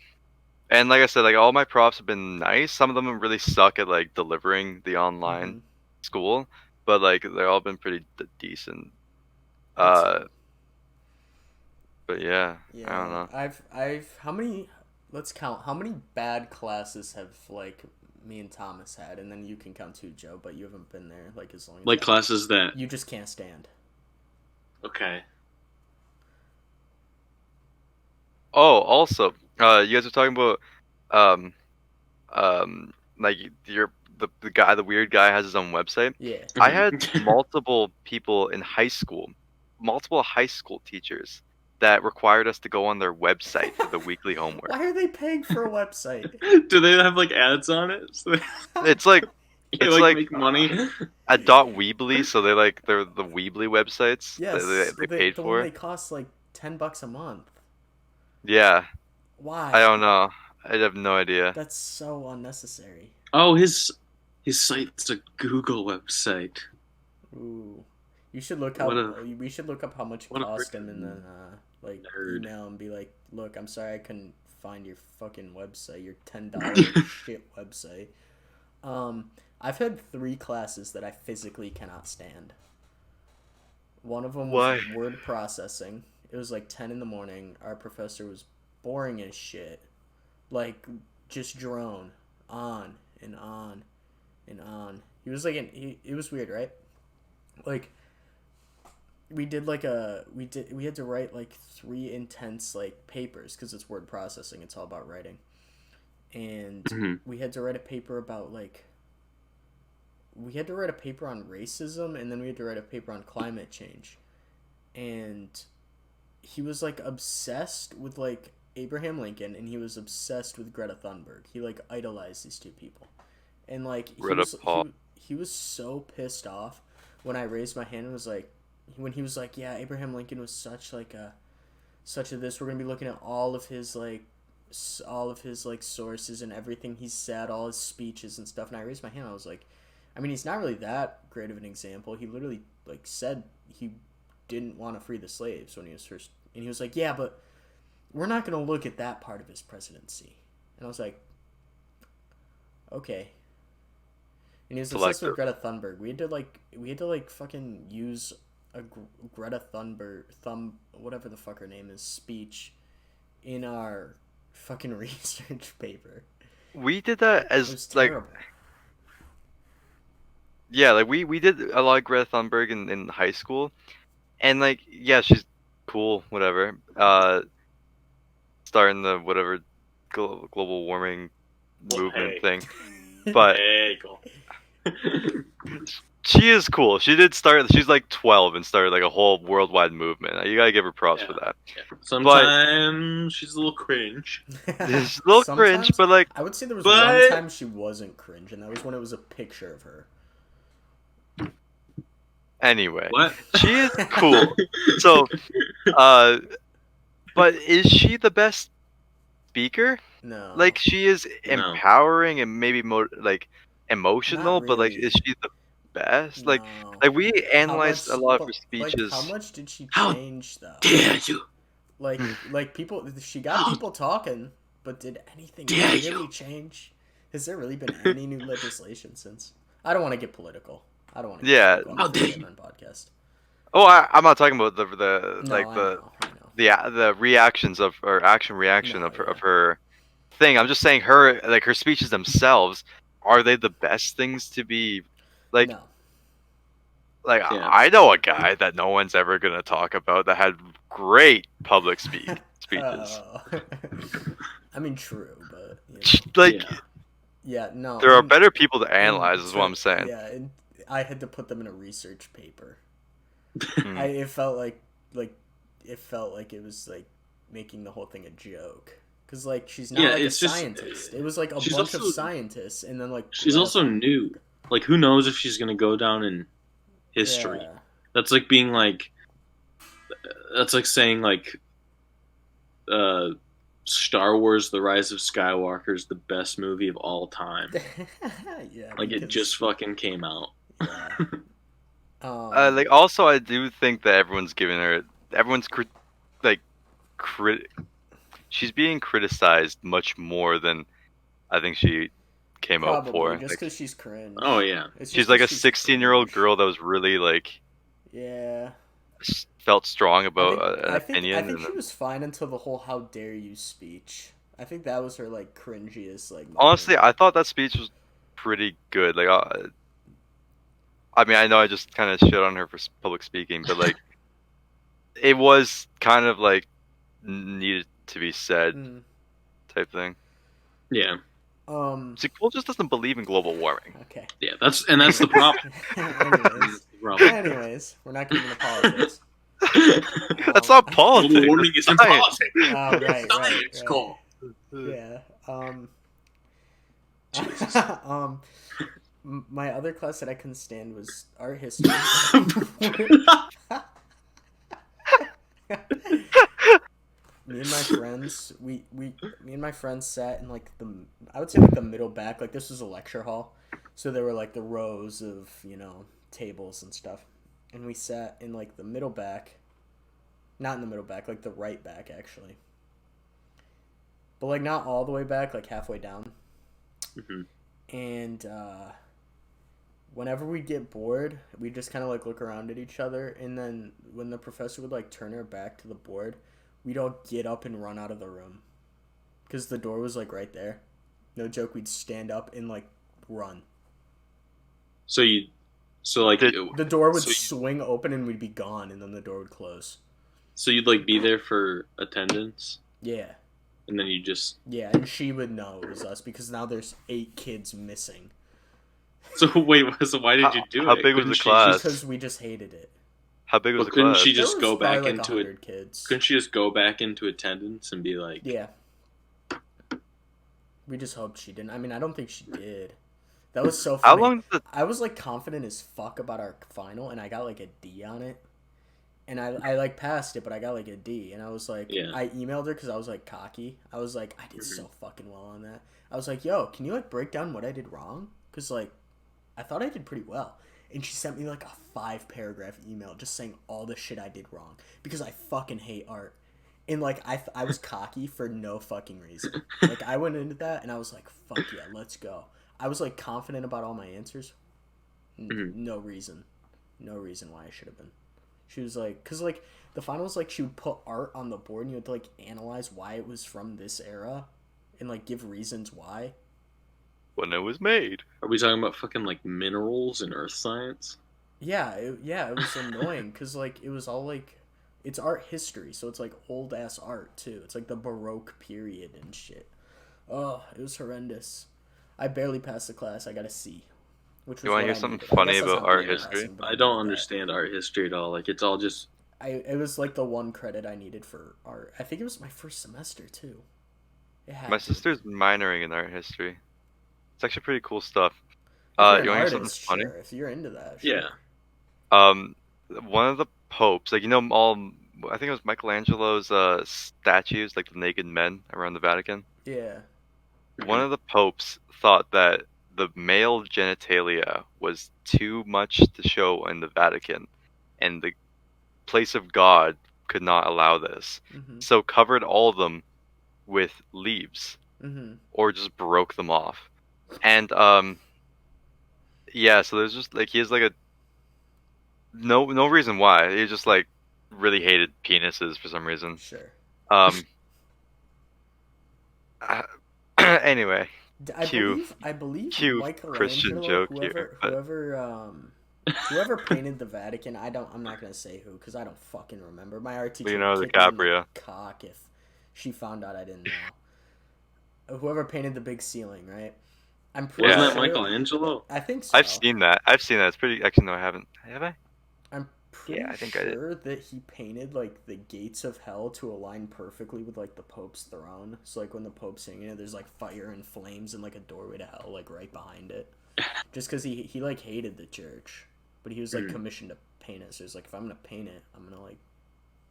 And like I said, like all my profs have been nice. Some of them really suck at like delivering the online Mm-hmm. school, but like they've all been pretty decent. That's Uh, good. but yeah, I don't Yeah, know. I've. How many? Let's count. How many bad classes have like me and Thomas had, and then you can count too, Joe. But you haven't been there like as long as Like I have. classes that. You just can't stand. Okay. Oh, also, you guys are talking about um like the weird guy has his own website. Yeah. I had multiple people in high school, multiple high school teachers that required us to go on their website for the weekly homework. Why are they paying for a website? Do they have like ads on it? So they, It's like they, it's like like make money. a .weebly, so they're the Weebly websites Yes, that they paid the one for. they cost like $10 a month. Yeah, Why? I don't know. I have no idea. That's so unnecessary. Oh, his site's a Google website. Ooh, you should look how What a we should look up how much it what a cost him, freaking and then like nerd. email and be like, look, I'm sorry I couldn't find your fucking website, your $10 shit website. I've had 3 classes that I physically cannot stand. One of them was Why? word processing. It was like 10 in the morning. Our professor was boring as shit. Like, just drone. On and on and on. He was like, it was weird, right? Like, we had to write like 3 intense like papers because it's word processing. It's all about writing. And we had to write a paper about like, we had to write a paper on racism, and then we had to write a paper on climate change. And he was like obsessed with like Abraham Lincoln, and he was obsessed with Greta Thunberg. He like idolized these 2 people, and like he was so pissed off when I raised my hand and was like, when he was like, yeah, Abraham Lincoln was such a this. We're gonna be looking at all of his like sources and everything he said, all his speeches and stuff. And I raised my hand. I was like, I mean, he's not really that great of an example. He literally like said he didn't want to free the slaves when he was first, and he was like, yeah, but we're not going to look at that part of his presidency. And I was like, okay. And he was obsessed with Greta Thunberg. We had to like fucking use a Greta whatever the fuck her name is, speech in our fucking research paper. We did that as like terrible. Yeah, like we did a lot of Greta Thunberg in high school, and like yeah, she's cool, whatever. Starting the whatever global warming movement thing, but cool. she is cool. She did start. She's like 12 and started like a whole worldwide movement. You gotta give her props for that. Yeah. Sometimes she's a little cringe. It's a little cringe, but like I would say there was one time she wasn't cringe, and that was when it was a picture of her. Anyway, What? she is cool. So, but is she the best speaker? No. Like, she is No. empowering and maybe more like emotional, Not but like, really. is she the best? No. Like we analyzed much? a lot of her Like, how speeches. much did she How change though? dare you? Like people. She got How people talking, but did anything dare really you? change? Has there really been any new legislation since? I don't want to get political. I don't want to get Yeah. political on How the dare Ape you? Men podcast. Oh, I'm not talking about the No, like I the know. I know. the reactions of or action reaction No, of her thing. I'm just saying her like her speeches themselves. Are they the best things to be like? No. Like Yeah. I know a guy that no one's ever gonna talk about that had great public speeches. I mean, true, but Like Yeah. yeah, no. there are better people to analyze, is what I'm saying. Yeah, and I had to put them in a research paper. Hmm. It felt like it was like making the whole thing a joke. Cause like she's not Yeah, like a it's just- scientist. It was like a she's bunch of also- scientists, and then like She's also new. Like, who knows if she's gonna go down in history? Yeah. That's like being like. That's like saying like. Star Wars: The Rise of Skywalker is the best movie of all time. Yeah, Like it because- just fucking came out. Yeah. Like also, I do think that everyone's she's being criticized much more than I think she came out probably for. just Like, because she's cringe. Oh yeah. It's she's just like 'cause a she's 16-year-old cringe. girl that was really like Yeah. felt strong I about think, an I think opinion. I think and she then, was fine until the whole "How dare you" speech. I think that was her like cringiest like. Moment. honestly, I thought that speech was pretty good. Like, I mean, I know I just kind of shit on her for public speaking, but like, it was kind of like needed to be said type thing. Yeah. See, Cole just doesn't believe in global warming. Okay. Yeah. That's the problem. Anyways, That's the problem. anyways, we're not getting into politics. That's not Global politics. warming is in Science. politics. Oh, right, Science, right. Cole. Yeah. Jesus. My other class that I couldn't stand was art history. Me and my friends, me and my friends sat in like I would say like the middle back. Like this was a lecture hall, so there were like the rows of tables and stuff, and we sat in like the middle back. Not in the middle back, like the right back actually. But like not all the way back, like halfway down. Mm-hmm. And whenever we get bored, we just kind of like look around at each other, and then when the professor would like turn her back to the board, we'd all get up and run out of the room because the door was like right there. No joke, we'd stand up and like run. So like The door would swing open and we'd be gone, and then the door would close. So you'd like be there for attendance, Yeah. and then you just. Yeah, and she would know it was us because now there's 8 kids missing. So wait, so why did you do it? How big was Couldn't the she class? just- Because we just hated it. How big was the couldn't class? she There just was go back probably, like, into 100 it? kids. Couldn't she just go back into attendance and be like, Yeah. We just hoped she didn't. I mean, I don't think she did. That was so funny. How long? I was like confident as fuck about our final, and I got like a D on it. And I like passed it, but I got like a D. And I was like, Yeah. I emailed her because I was like cocky. I was like, I did so fucking well on that. I was like, yo, can you like break down what I did wrong? Because like, I thought I did pretty well. And she sent me like a 5-paragraph email just saying all the shit I did wrong because I fucking hate art. And like I was cocky for no fucking reason. Like I went into that and I was like, fuck yeah, let's go. I was like confident about all my answers. No reason why I should have been. She was like, cause like the finals, like she would put art on the board and you had to like analyze why it was from this era, and like give reasons why. When it was made. are we talking about fucking like minerals and earth science? Yeah, it was annoying because like it was all like, it's art history, so it's like old ass art too. It's like the Baroque period and shit. Oh, it was horrendous. I barely passed the class. I got a C. Which was You wanna what hear I something needed. I funny guess that's about not art really history? passing, but I needed don't that. understand art history at all. Like it's all just. It was like the one credit I needed for art. I think it was my first semester too. It had My to. sister's minoring in art history. It's actually pretty cool stuff. If you're You an want to hear something artist, funny? sure. If you're into that, sure. Yeah. One of the popes, like all, I think it was Michelangelo's statues, like the naked men around the Vatican. Yeah. One of the popes thought that the male genitalia was too much to show in the Vatican, and the place of God could not allow this, Mm-hmm. so covered all of them with leaves, Mm-hmm. or just broke them off. And yeah, so there's just like he has like a no reason why. He just like really hated penises for some reason. Sure. Um. Anyway, I cue believe cue Christian Michelangelo, joke here, but whoever painted the Vatican. I'm not gonna say who because I don't fucking remember. My art teacher would Leonardo kick me in the DiCaprio. cock if she found out I didn't know. Whoever painted the big ceiling, right? I'm pretty Wasn't Yeah. that sure. Michelangelo? I think so. I've seen that. It's pretty. Actually, no, I haven't. Have I? I'm pretty Yeah, I think I did. sure that he painted like the gates of hell to align perfectly with like the Pope's throne. So like when the Pope's singing it, there's like fire and flames and like a doorway to hell like right behind it. Just because he like hated the church, but he was like commissioned to paint it. So he's like, if I'm gonna paint it, I'm gonna like.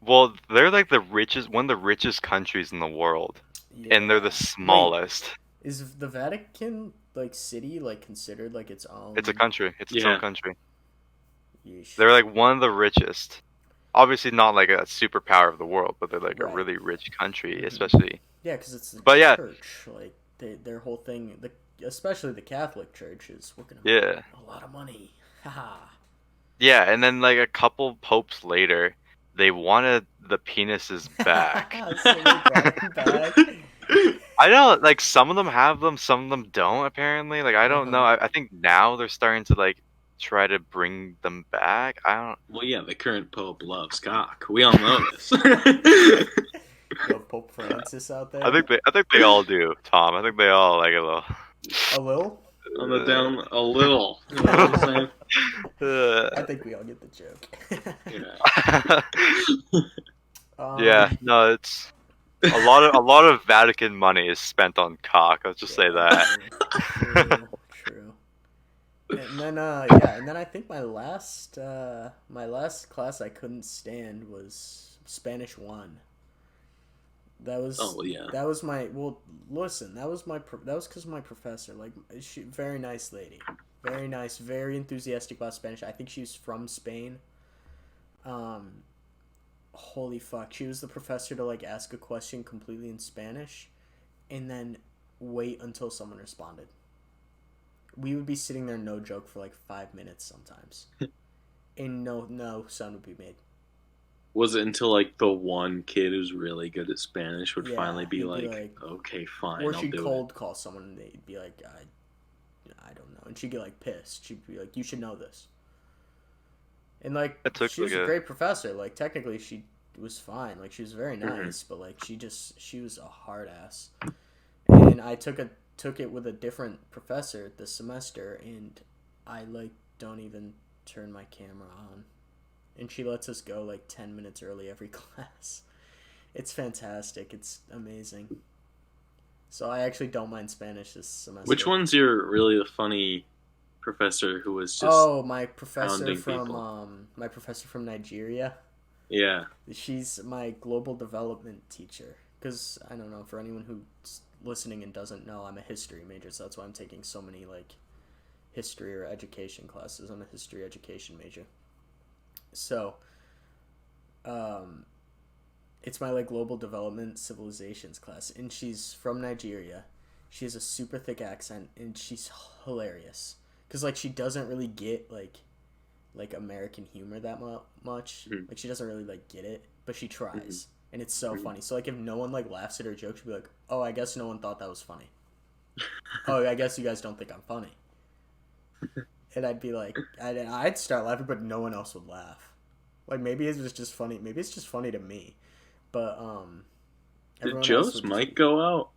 Well, they're like one of the richest countries in the world, and they're the smallest. Wait, is the Vatican like city like considered like its own? It's a country. It's its own country. Yeesh. They're like one of the richest. Obviously, not like a superpower of the world, but they're like a really rich country, especially. Yeah, because it's the But church. Like their whole thing, especially the Catholic Church, is we're gonna yeah, make a lot of money. Haha. yeah, and then like a couple popes later, they wanted the penises back. So they brought them back. I know, like some of them have them, some of them don't. Apparently, like I don't know. I think now they're starting to like try to bring them back. I don't. Well, yeah, the current Pope loves cock. We all know this. Yo, Pope Francis out there. I think they all do, Tom. I think they all like a little. A little. On the down a little. You know what I'm saying? I think we all get the joke. Yeah. Yeah. No, it's a lot of Vatican money is spent on cock. Let's just say that. True. And then and then I think my last class I couldn't stand was Spanish 1. That was that was my listen, that was because of my professor. Like she very nice lady. Very nice, very enthusiastic about Spanish. I think she's from Spain. Holy fuck. She was the professor to like ask a question completely in Spanish and then wait until someone responded. We would be sitting there, no joke, for like 5 minutes sometimes. And no sound would be made. Was it until like the one kid who's really good at Spanish would finally be like, okay, fine, or I'll she'd do cold call someone and they'd be like, I don't know. And she'd get like pissed. She'd be like, you should know this. And like, she was a great professor. Like technically she was fine. Like she was very nice, but like she was a hard ass. And I took it with a different professor this semester, and I like don't even turn my camera on. And she lets us go like 10 minutes early every class. It's fantastic. It's amazing. So I actually don't mind Spanish this semester. Which one's your really funny professor who was just my professor from Nigeria. Yeah. She's my global development teacher. Because I don't know, for anyone who's listening and doesn't know, I'm a history major, so that's why I'm taking so many like history or education classes. I'm a history education major. So, it's my like global development civilizations class, and she's from Nigeria. She has a super thick accent, and she's hilarious. Cause like she doesn't really get like American humor that much. Like she doesn't really like get it, but she tries, and it's so funny. So like if no one like laughs at her joke, she'll be like, "Oh, I guess no one thought that was funny." "Oh, I guess you guys don't think I'm funny." And I'd be like, I'd start laughing, but no one else would laugh. Like maybe it was just funny. Maybe it's just funny to me. But did Joe's mic go out?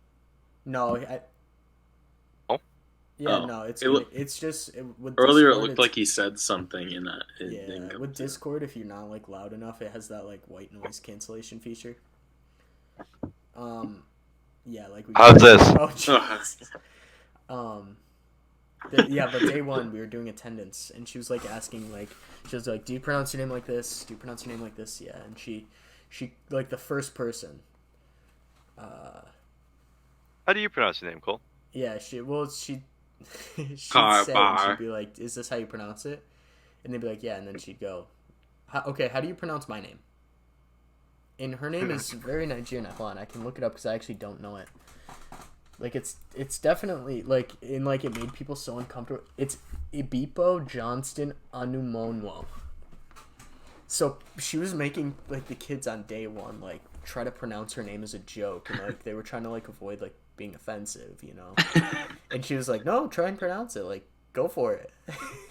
No, no. It's just with earlier. Discord, it looked like he said something in that. Yeah, with Discord, if you're not like loud enough, it has that like white noise cancellation feature. Yeah, like how's this? Oh, Jesus. But day one we were doing attendance, and she was like asking like, she was like, "Do you pronounce your name like this? Do you pronounce your name like this?" Yeah, and she like the first person. How do you pronounce your name, Cole? Yeah, she'd say, she'd be like, "Is this how you pronounce it?" And they'd be like, "Yeah," and then she'd go, "Okay, how do you pronounce my name?" And her name is very Nigerian. Hold on, I can look it up because I actually don't know it. Like it's definitely like it made people so uncomfortable. It's Ibipo Johnston Anumonwo. So she was making like the kids on day one like try to pronounce her name as a joke, and like they were trying to like avoid like being offensive, you know. And she was like, "No, try and pronounce it. Like go for it."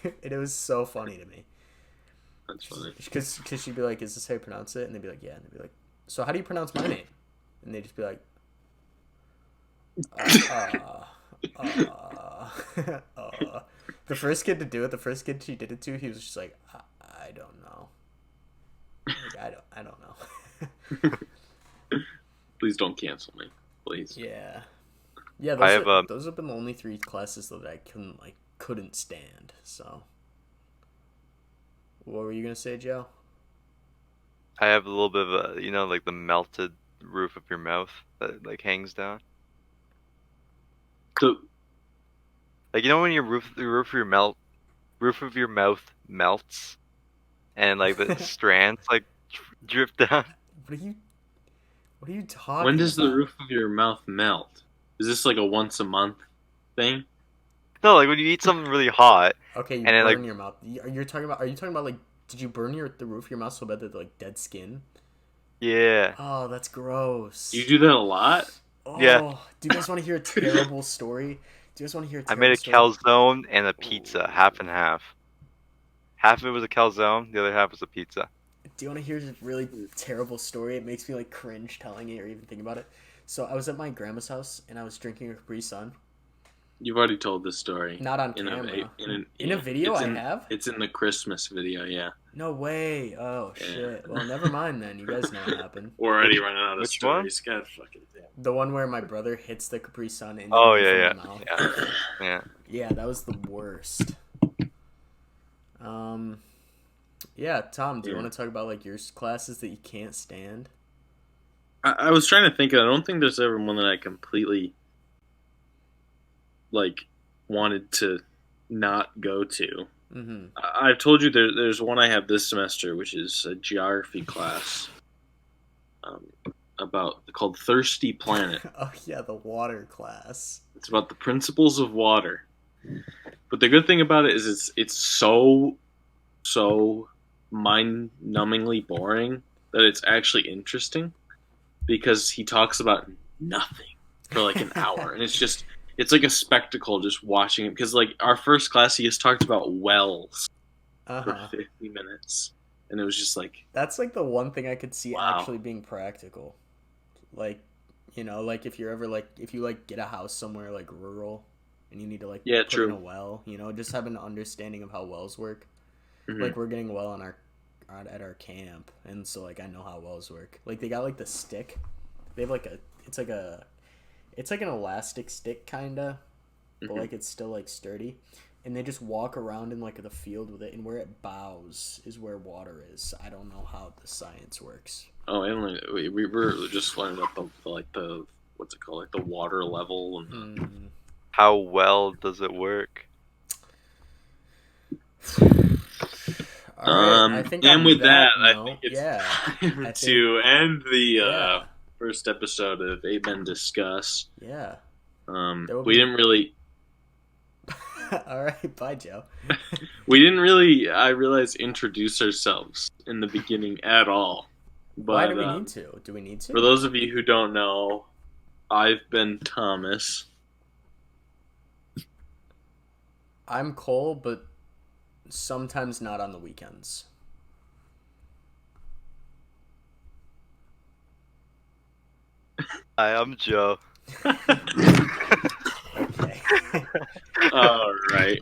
And it was so funny to me. That's funny. Because she'd be like, "Is this how you pronounce it?" And they'd be like, "Yeah." And they'd be like, "So how do you pronounce my name?" And they'd just be like, The first kid to do it, the first kid she did it to, he was just like, I don't know. Like, I don't know. Please don't cancel me, please. Yeah. Yeah, those have been the only 3 classes though that I couldn't stand. So, what were you gonna say, Joe? I have a little bit of a, like the melted roof of your mouth that like hangs down. So, like when your roof of your mouth melts, and like the strands like drip down. What are you talking when does about? the roof of your mouth melt? Is this like a once a month thing? No, like when you eat something really hot. Okay, you and burn your mouth. Are you talking about like, did you burn the roof of your mouth so bad that like dead skin? Yeah. Oh, that's gross. You do that a lot? Oh, Yeah. Do you guys want to hear a terrible story? I made a calzone and a pizza, half and half. Half of it was a calzone, the other half was a pizza. Do you want to hear a really terrible story? It makes me like cringe telling it or even thinking about it. So I was at my grandma's house and I was drinking a Capri Sun. You've already told this story. Not on camera. In a video I have? It's in the Christmas video, yeah. No way. Oh, yeah. Shit. Well, never mind then. You guys know what happened. We're already running out of Which stories. God fucking damn. The one where my brother hits the Capri Sun in yeah. the mouth. Yeah. Yeah, that was the worst. Yeah, Tom, do you want to talk about like your classes that you can't stand? I was trying to think. I don't think there's ever one that I completely like wanted to not go to. Mm-hmm. I've told you there's one I have this semester, which is a geography class called Thirsty Planet. Oh yeah, the water class. It's about the principles of water. But the good thing about it is it's so mind-numbingly boring that it's actually interesting, because he talks about nothing for like an hour, and it's like a spectacle just watching it. Because like our first class, he just talked about wells for 50 minutes, and it was just like, that's like the one thing I could see actually being practical. Like, like if you're ever like, if you like get a house somewhere like rural and you need to like put in a well, just have an understanding of how wells work. Mm-hmm. Like we're getting a well at our camp, and so like I know how wells work. Like they got like the stick. They have like it's like an elastic stick kinda, but like it's still like sturdy. And they just walk around in like the field with it, and where it bows is where water is. I don't know how the science works. Oh, and we were just learning about the what's it called, like the water level and how well does it work? I think and with that, I think it's time to end the first episode of Ape Men Discuss. Yeah. We didn't really. All right, bye, Joe. We didn't really, I realize, introduce ourselves in the beginning at all. But, why do we need to? Do we need to? For those of you who don't know, I've been Thomas. I'm Cole, but sometimes not on the weekends. Hi, I'm Joe. Okay. All right.